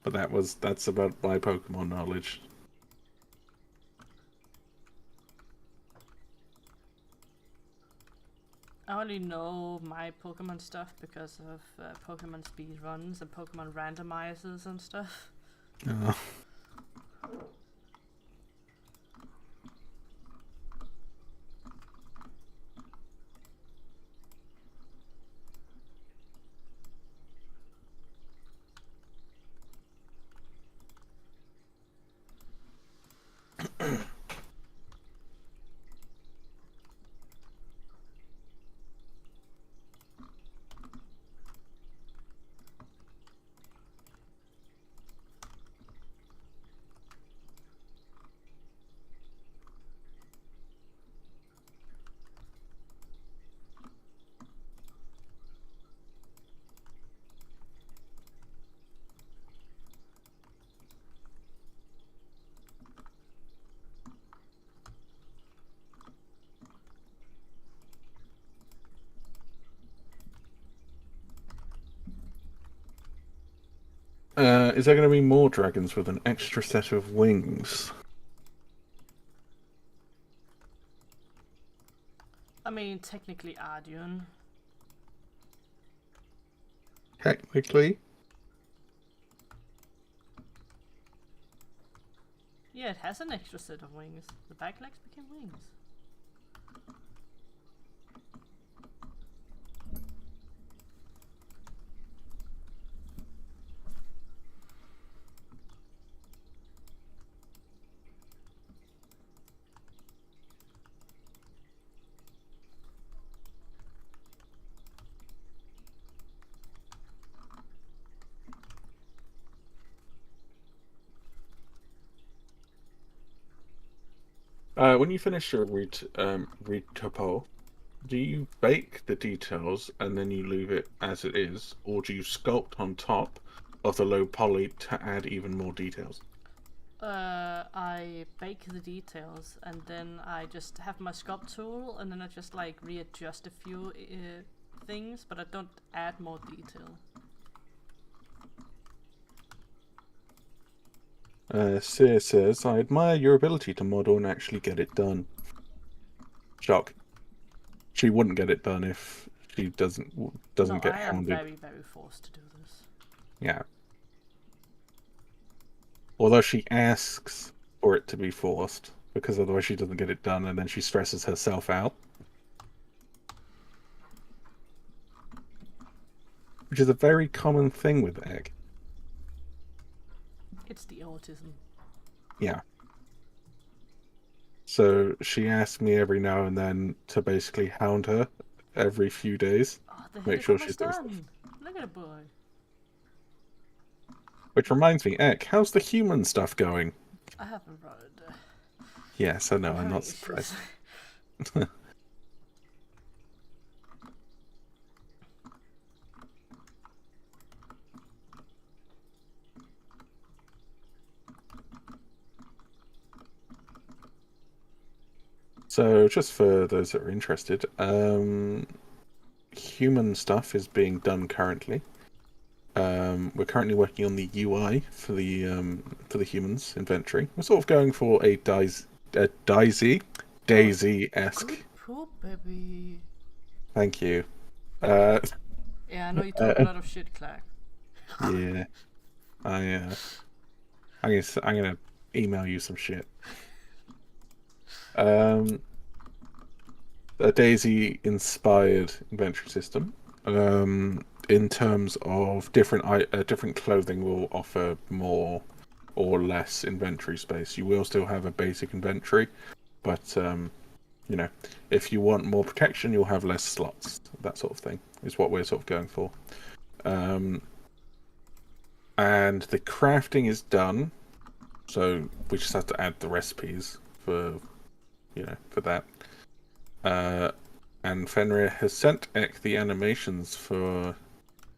But that's about my Pokemon knowledge. I only know my Pokemon stuff because of Pokemon speedruns and Pokemon randomizers and stuff. Oh. Is there going to be more dragons with an extra set of wings? I mean, technically Ardeon. Technically? Yeah, it has an extra set of wings. The back legs became wings. When you finish your Retopo, do you bake the details and then you leave it as it is, or do you sculpt on top of the low poly to add even more details? I bake the details and then I just have my sculpt tool and then I just like readjust a few things, but I don't add more detail. Sear says, I admire your ability to model and actually get it done. Shock. She wouldn't get it done if she doesn't get hounded. I am very, very forced to do this. Yeah. Although she asks for it to be forced, because otherwise she doesn't get it done, and then she stresses herself out. Which is a very common thing with Egg. It's the autism. Yeah. So she asks me every now and then to basically hound her every few days. Oh, the Make head sure is she's almost doing stuff. done. Look at the boy. Which reminds me, Ek, how's the human stuff going? I haven't read. Yes, I know, I'm not surprised. So, just for those that are interested, human stuff is being done currently. We're currently working on the UI for the humans inventory. We're sort of going for a Daisy-esque. Good poop, baby. Thank you. Yeah, I know you talk a lot of shit, Clark. Yeah, I'm gonna email you some shit. A Daisy-inspired inventory system. In terms of different clothing will offer more or less inventory space. You will still have a basic inventory, but you know, if you want more protection, you'll have less slots. That sort of thing is what we're sort of going for. And the crafting is done, so we just have to add the recipes for that. And Fenrir has sent Ek the animations for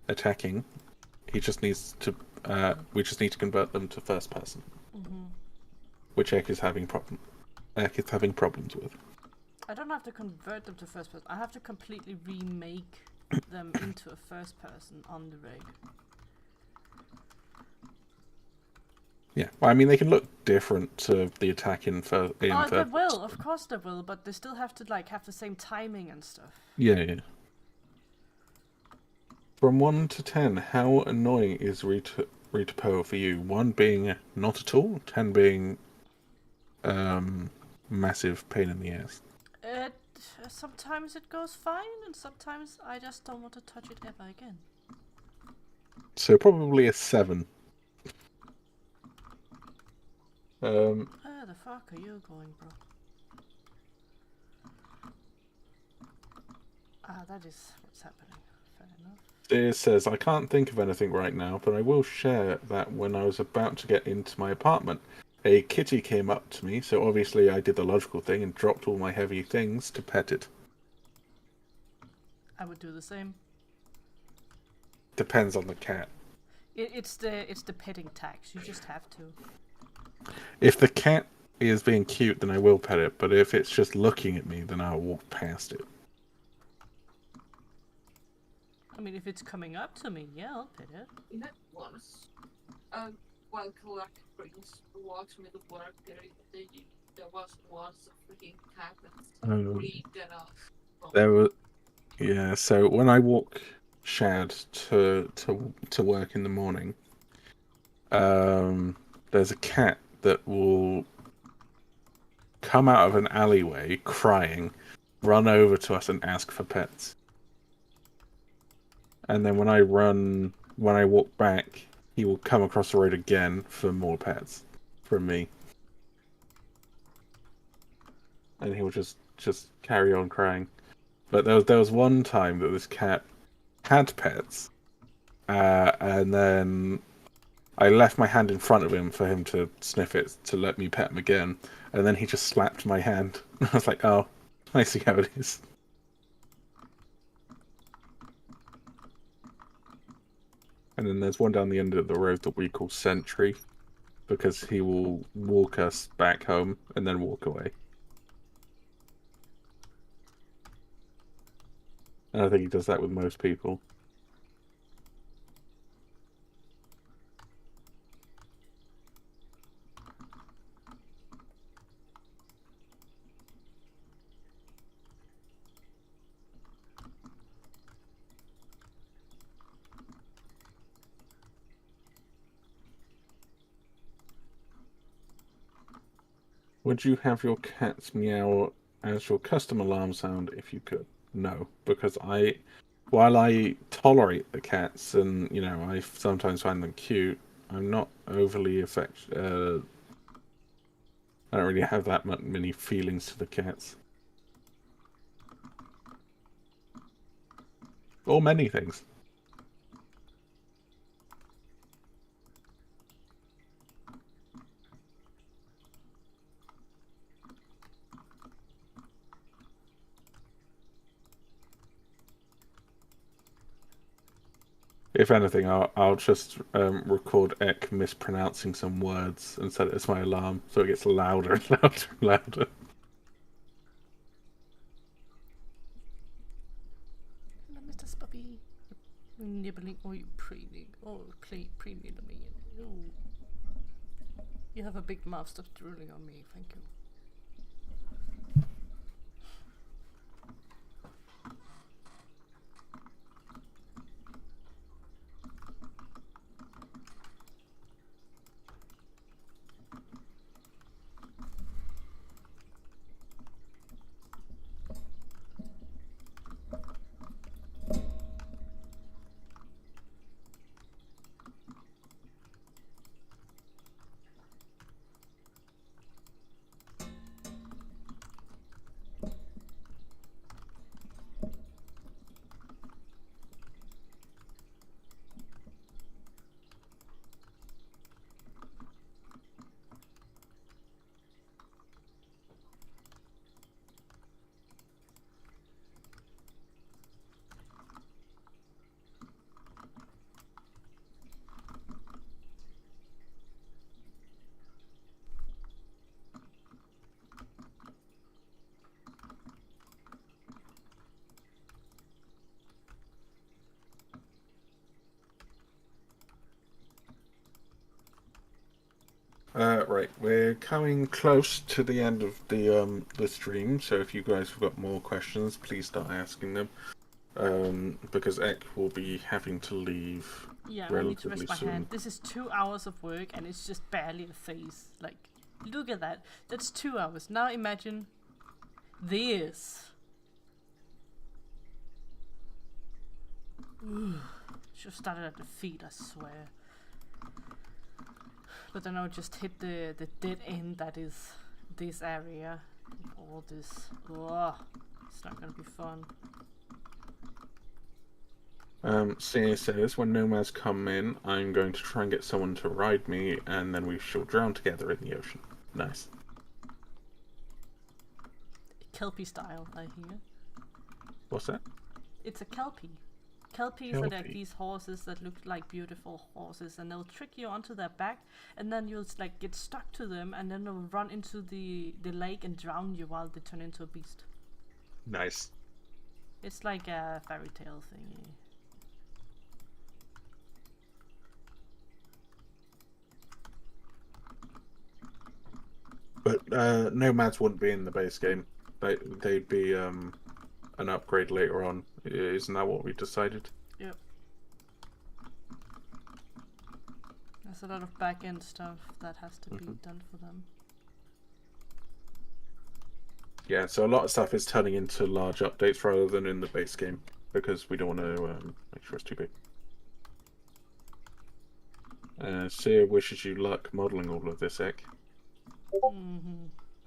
attacking. He just needs to. We just need to convert them to first person, which Ek is having problems with. I don't have to convert them to first person. I have to completely remake them into a first person on the rig. Yeah, well, I mean they can look different to the attack in third. They will, of course they will, but they still have to have the same timing and stuff. Yeah. From 1 to 10, how annoying is Retopo for you? 1 being not at all, 10 being massive pain in the ass. Sometimes it goes fine, and sometimes I just don't want to touch it ever again. So probably a 7. Where the fuck are you going, bro? That is what's happening. Fair enough. It says, I can't think of anything right now, but I will share that when I was about to get into my apartment, a kitty came up to me, so obviously I did the logical thing and dropped all my heavy things to pet it. I would do the same. Depends on the cat. It's the petting tax. You just have to. If the cat is being cute, then I will pet it, but if it's just looking at me, then I'll walk past it. I mean, if it's coming up to me, yeah, I'll pet it. We had once, while Clark brings walks me to work, there was once a freaking cat that freaked at us. There was, yeah. So when I walk Shad to work in the morning, there's a cat that will come out of an alleyway crying, run over to us and ask for pets. And then when I walk back, he will come across the road again for more pets from me. And he will just carry on crying. But there was one time that this cat had pets, and then I left my hand in front of him for him to sniff it to let me pet him again, and then he just slapped my hand. I was like, oh, I see how it is. And then there's one down the end of the road that we call Sentry, because he will walk us back home and then walk away. And I think he does that with most people. Would you have your cats meow as your custom alarm sound if you could? No, because while I tolerate the cats and, I sometimes find them cute, I'm not overly I don't really have that many feelings to the cats. Or many things. If anything, I'll just record Ek mispronouncing some words and set it as my alarm, so it gets louder and louder and louder. Hello, Mr. Spuppy. Nibbling, or you preening, or preening me. Ooh. You have a big mouth, stop drooling on me, thank you. Right, we're coming close to the end of the stream, so if you guys have got more questions, please start asking them. Because Ek will be having to leave. Yeah, I need to rest my hand. This is 2 hours of work and it's just barely a phase. Like, look at that. That's 2 hours. Now imagine this. Should have started at the feet, I swear. But then I would just hit the dead end that is this area. All this. Ugh, it's not gonna be fun. CA says, when nomads come in, I'm going to try and get someone to ride me, and then we shall drown together in the ocean. Nice. Kelpie style, I hear. What's that? It's a Kelpie. Kelpies are like these horses that look like beautiful horses, and they'll trick you onto their back, and then you'll like get stuck to them, and then they'll run into the lake and drown you while they turn into a beast. Nice. It's like a fairy tale thingy. But nomads wouldn't be in the base game. They'd be an upgrade later on. Isn't that what we decided? Yep. There's a lot of back-end stuff that has to be done for them. Yeah, so a lot of stuff is turning into large updates rather than in the base game, because we don't want to make sure it's too big. Sia wishes you luck modelling all of this, Ek.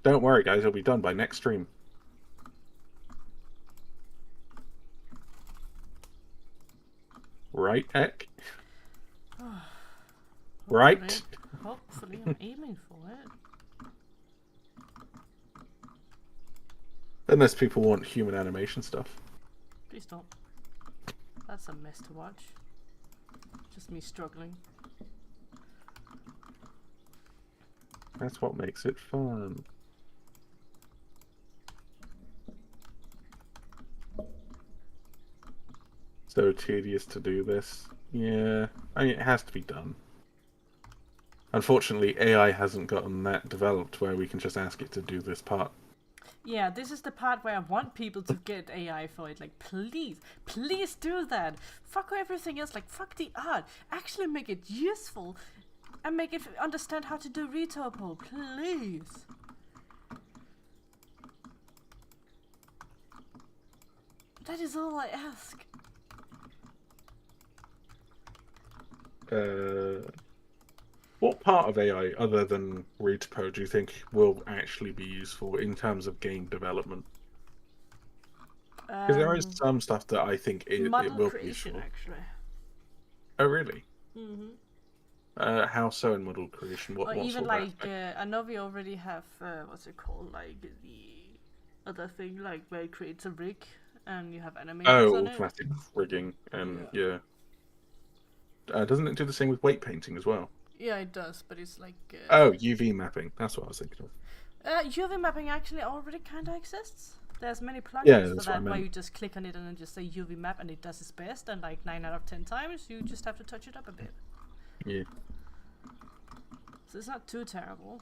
Don't worry, guys, it'll be done by next stream. Right, Ek? Right? Hopefully, I'm aiming for it. Unless people want human animation stuff. Please don't. That's a mess to watch. Just me struggling. That's what makes it fun. So tedious to do this. Yeah, I mean, it has to be done. Unfortunately, AI hasn't gotten that developed where we can just ask it to do this part. Yeah, this is the part where I want people to get AI for it. Like, please, please do that. Fuck everything else. Like, fuck the art. Actually make it useful and make it understand how to do Retopo, please. That is all I ask. What part of AI, other than Retopo, do you think will actually be useful in terms of game development? Because there is some stuff that I think it will be useful. Actually. Oh, really? Mm-hmm. How so in model creation? What even sort of like aspect? I know we already have what's it called, like the other thing, like where it creates a rig and you have animations on it. Automatic rigging, and yeah. Doesn't it do the same with weight painting as well? Yeah, it does, but it's like UV mapping. That's what I was thinking of. UV mapping actually already kind of exists. There's many plugins for that where you just click on it and then just say UV map and it does its best, and like 9 out of 10 times you just have to touch it up a bit. Yeah. So it's not too terrible.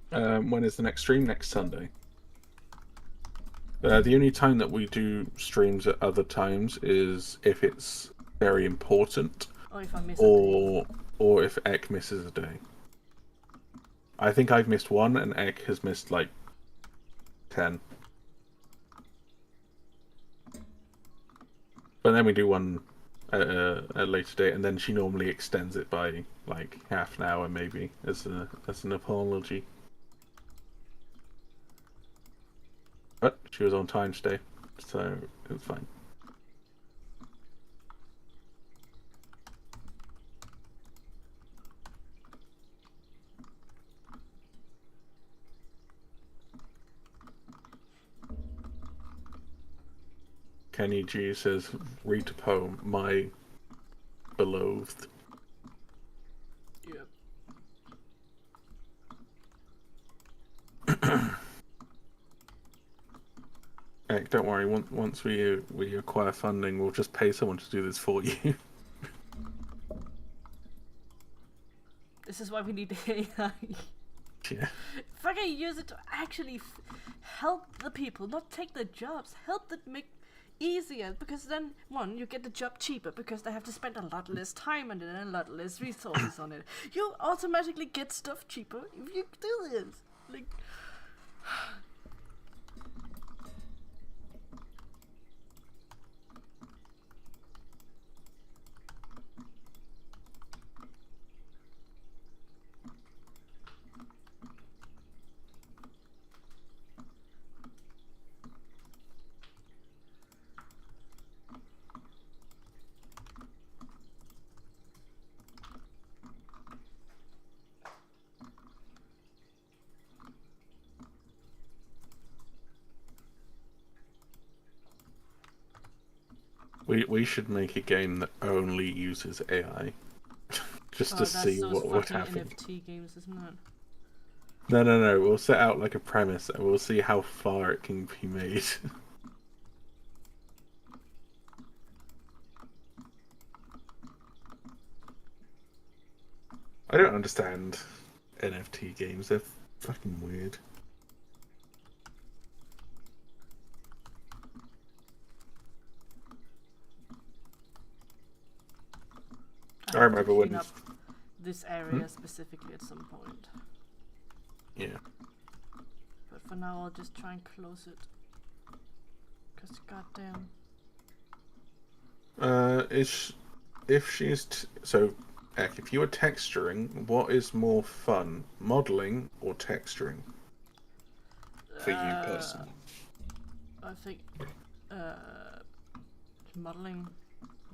When is the next stream? Next Sunday. The only time that we do streams at other times is if it's very important, or if I miss a day. Or if Ek misses a day. I think I've missed one, and Ek has missed like 10. But then we do one at a later date, and then she normally extends it by like half an hour, maybe as an apology. But she was on time today, so it was fine. Kenny G says, Retopo, my beloved. Yep. Heck, don't worry, once we acquire funding, we'll just pay someone to do this for you. This is why we need AI. Yeah. Fucking use it to actually help the people, not take their jobs. Help them make easier, because then, one, you get the job cheaper because they have to spend a lot less time on it and a lot less resources on it. You automatically get stuff cheaper if you do this. Like... We should make a game that only uses AI, just to see what happens. NFT games, isn't it? No. We'll set out like a premise, and we'll see how far it can be made. I don't understand NFT games. They're fucking weird. I remember when up this area specifically at some point. Yeah. But for now, I'll just try and close it. Cause goddamn. If you were texturing, what is more fun, modeling or texturing? For you personally. I think modeling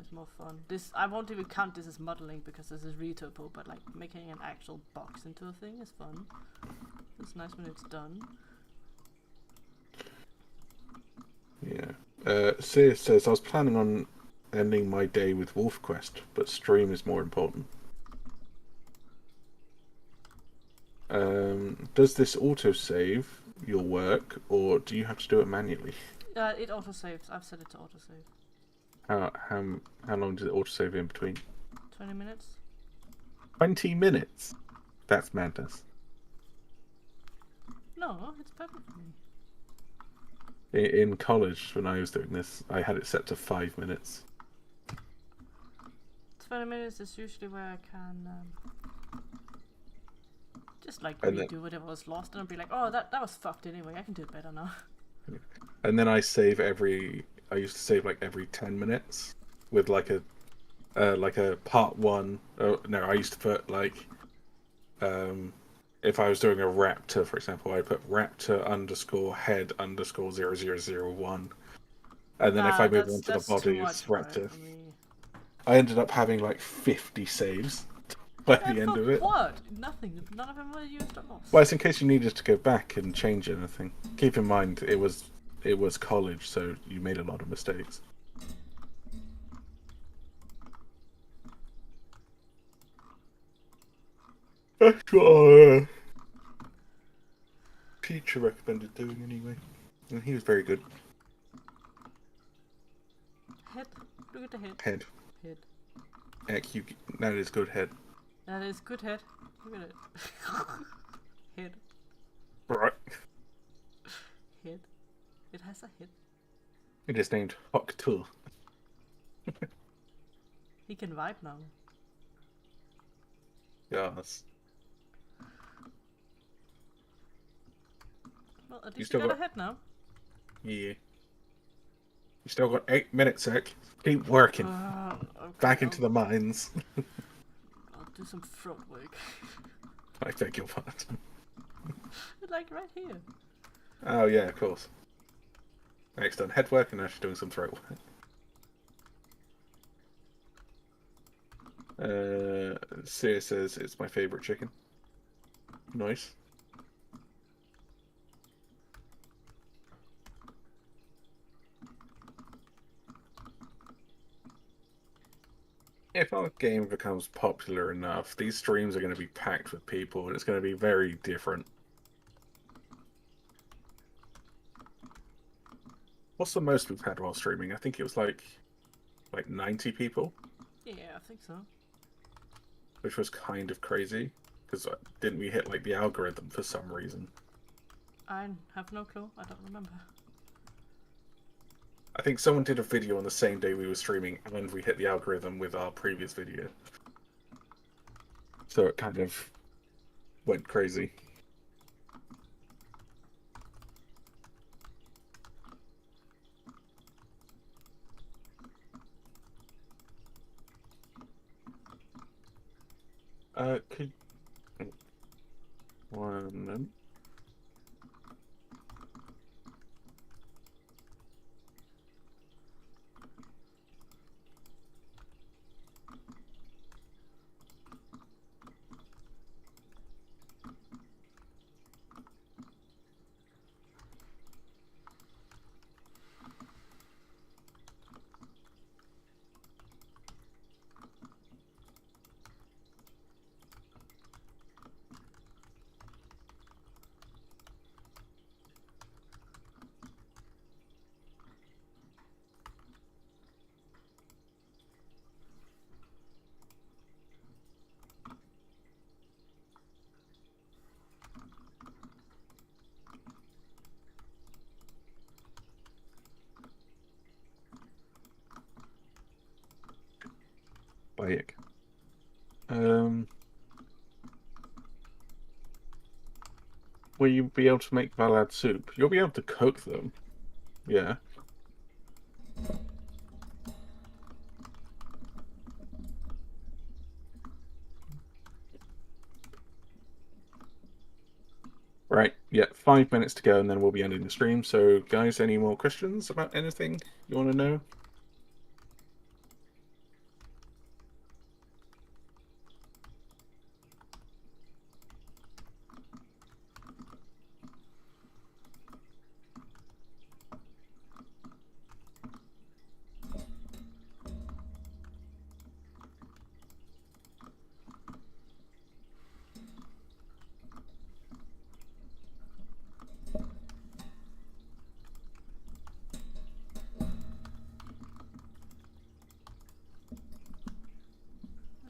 is more fun. This, I won't even count this as modeling because this is Retopo, but like making an actual box into a thing is fun. It's nice when it's done. Yeah. Sears says, I was planning on ending my day with Wolf Quest, but stream is more important. Does this autosave your work, or do you have to do it manually? It autosaves. I've set it to autosave. How long does it autosave in between? 20 minutes. 20 minutes? That's madness. No, it's perfect for me. In college, when I was doing this, I had it set to 5 minutes. 20 minutes is usually where I can just just like and redo whatever was lost, and I'd be like, oh, that was fucked anyway. I can do it better now. And then I used to save like every 10 minutes with like a part one. Oh, no, I used to put like, if I was doing a raptor, for example, I put raptor _ head _ 0001. And then if I move on to the that's too body, it's much, right, raptor. for me. I ended up having like 50 saves by the end of it. What? Nothing. None of them were used or lost. Well, it's in case you needed to go back and change anything. Keep in mind, it was college, so you made a lot of mistakes. That's what our teacher recommended doing anyway, and he was very good. Head. Look at the head. Head. Head. That is good head. That is good head. Look at it. Head. Right. Head. It has a head. It is named Hoktul. He can vibe now. Yes. Well, at least you got a head now. Yeah. You still got 8 minutes, Zach. Keep working. Okay, Back into the mines. I'll do some throat work. I beg your pardon. Like right here. Oh yeah, of course. Next done head work and now she's doing some throat work. Sia says it's my favourite chicken. Nice. If our game becomes popular enough, these streams are going to be packed with people and it's going to be very different. What's the most we've had while streaming? I think it was like 90 people. Yeah, I think so. Which was kind of crazy, because didn't we hit like the algorithm for some reason? I have no clue. I don't remember. I think someone did a video on the same day we were streaming, and we hit the algorithm with our previous video. So it kind of went crazy. Could... One moment. Bayek. Will you be able to make Valhad soup? You'll be able to cook them. Yeah. Right, yeah, 5 minutes to go and then we'll be ending the stream. So, guys, any more questions about anything you want to know?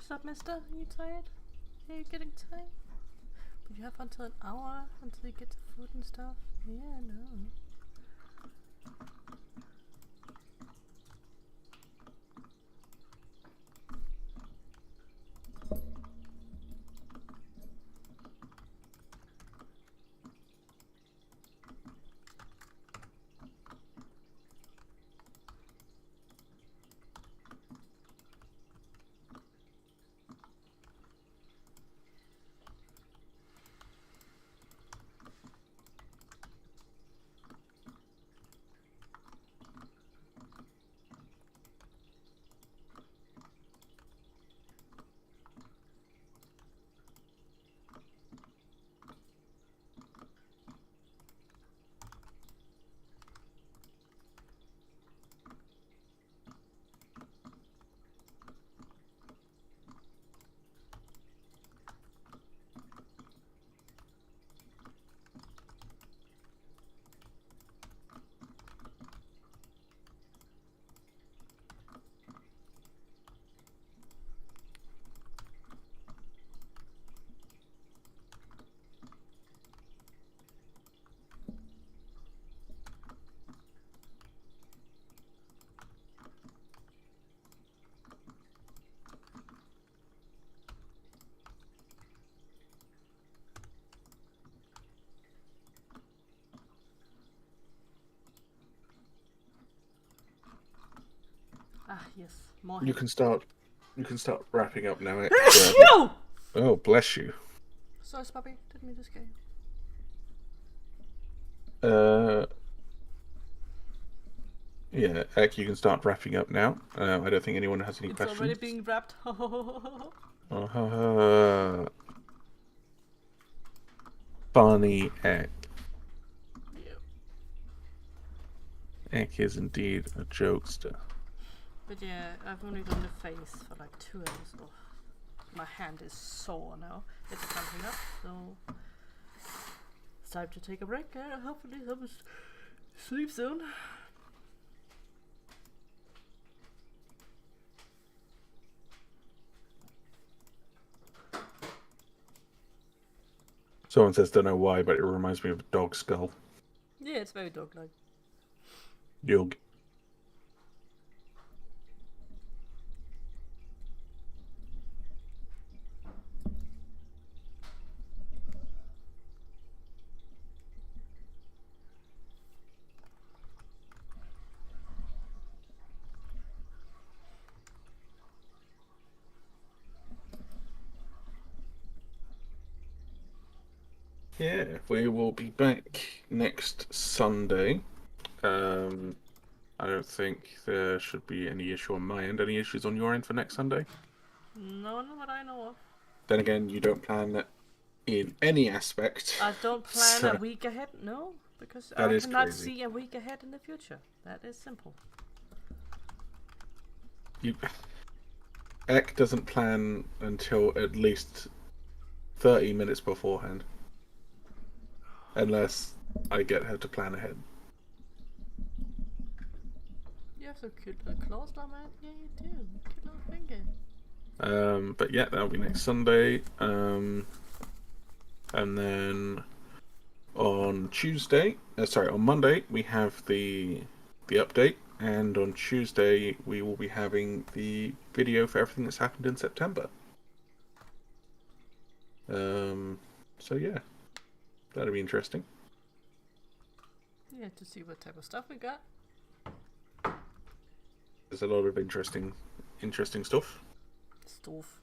What's up, mister? Are you tired? Are you getting tired? But you have until an hour until you get to food and stuff. Yeah, no. Yes, more You head. can start wrapping up now. Achoo! Oh, bless you. Sorry, Spoppy. Didn't mean to scare you. Yeah, Ek, you can start wrapping up now. I don't think anyone has any It's questions. already being wrapped. Funny Ek. Yep. Ek is indeed a jokester. But yeah, I've only done the face for like 2 hours. Oh, my hand is sore now. It's cramping up, so it's time to take a break. Hopefully, I will sleep soon. Someone says, don't know why, but it reminds me of a dog skull. Yeah, it's very dog-like. Yug. Yeah, we will be back next Sunday. I don't think there should be any issue on my end. Any issues on your end for next Sunday? No, not what I know of. Then again, you don't plan that in any aspect. I don't plan a week ahead, no, because That I is cannot crazy. see a week ahead in the future. That is simple. Ek doesn't plan until at least 30 minutes beforehand. Unless I get her to plan ahead. You have so cute little claws, though, man. Yeah, you do. Cute little finger. But yeah, that'll be next Sunday. And then on on Monday we have the update, and on Tuesday we will be having the video for everything that's happened in September. So yeah, that'll be interesting. Yeah, to see what type of stuff we got. There's a lot of interesting stuff. Stuff.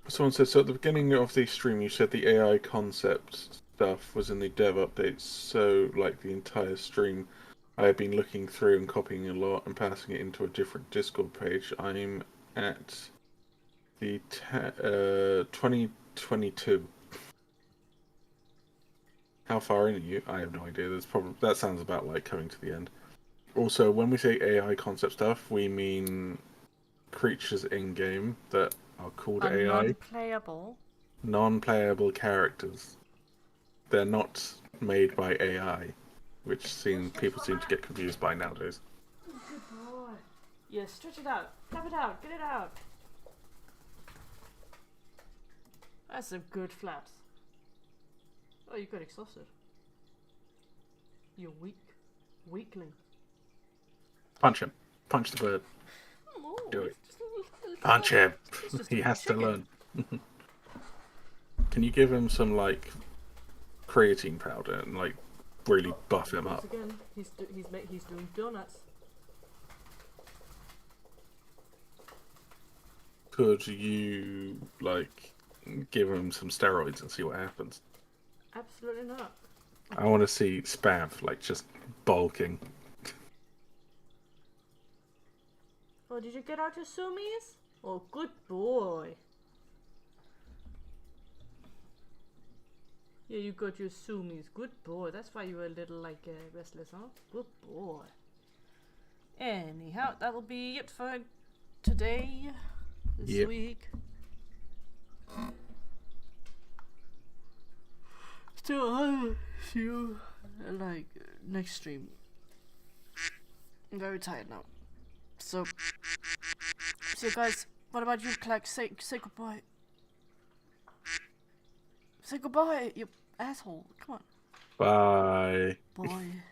Someone said, so at the beginning of the stream you said the AI concept stuff was in the dev updates, so like the entire stream I have been looking through and copying a lot and passing it into a different Discord page. I'm at the 2022. How far in are you? I have no idea. That sounds about like coming to the end. Also, when we say AI concept stuff, we mean creatures in game that are called AI. Non-playable. Non-playable characters. They're not made by AI, which people seem to get confused by nowadays. Good boy. Yeah, stretch it out. Flap it out. Get it out. That's some good flaps. Oh, you got exhausted. You're weakling. Punch him. Punch the bird. Oh, Do it. Punch him. He has to learn. Can you give him some like creatine powder and like really buff him up? Again, he's doing donuts. Could you like give him some steroids and see what happens? Absolutely not. I want to see Spav like just bulking. Oh, did you get out your sumis? Oh, good boy. Yeah, you got your sumis. Good boy. That's why you were a little like restless, huh? Good boy. Anyhow, that will be it for today. This week. So I'll see you like next stream. I'm very tired now. So guys, what about you, Clark? Say goodbye. Say goodbye, you asshole. Come on. Bye. Bye.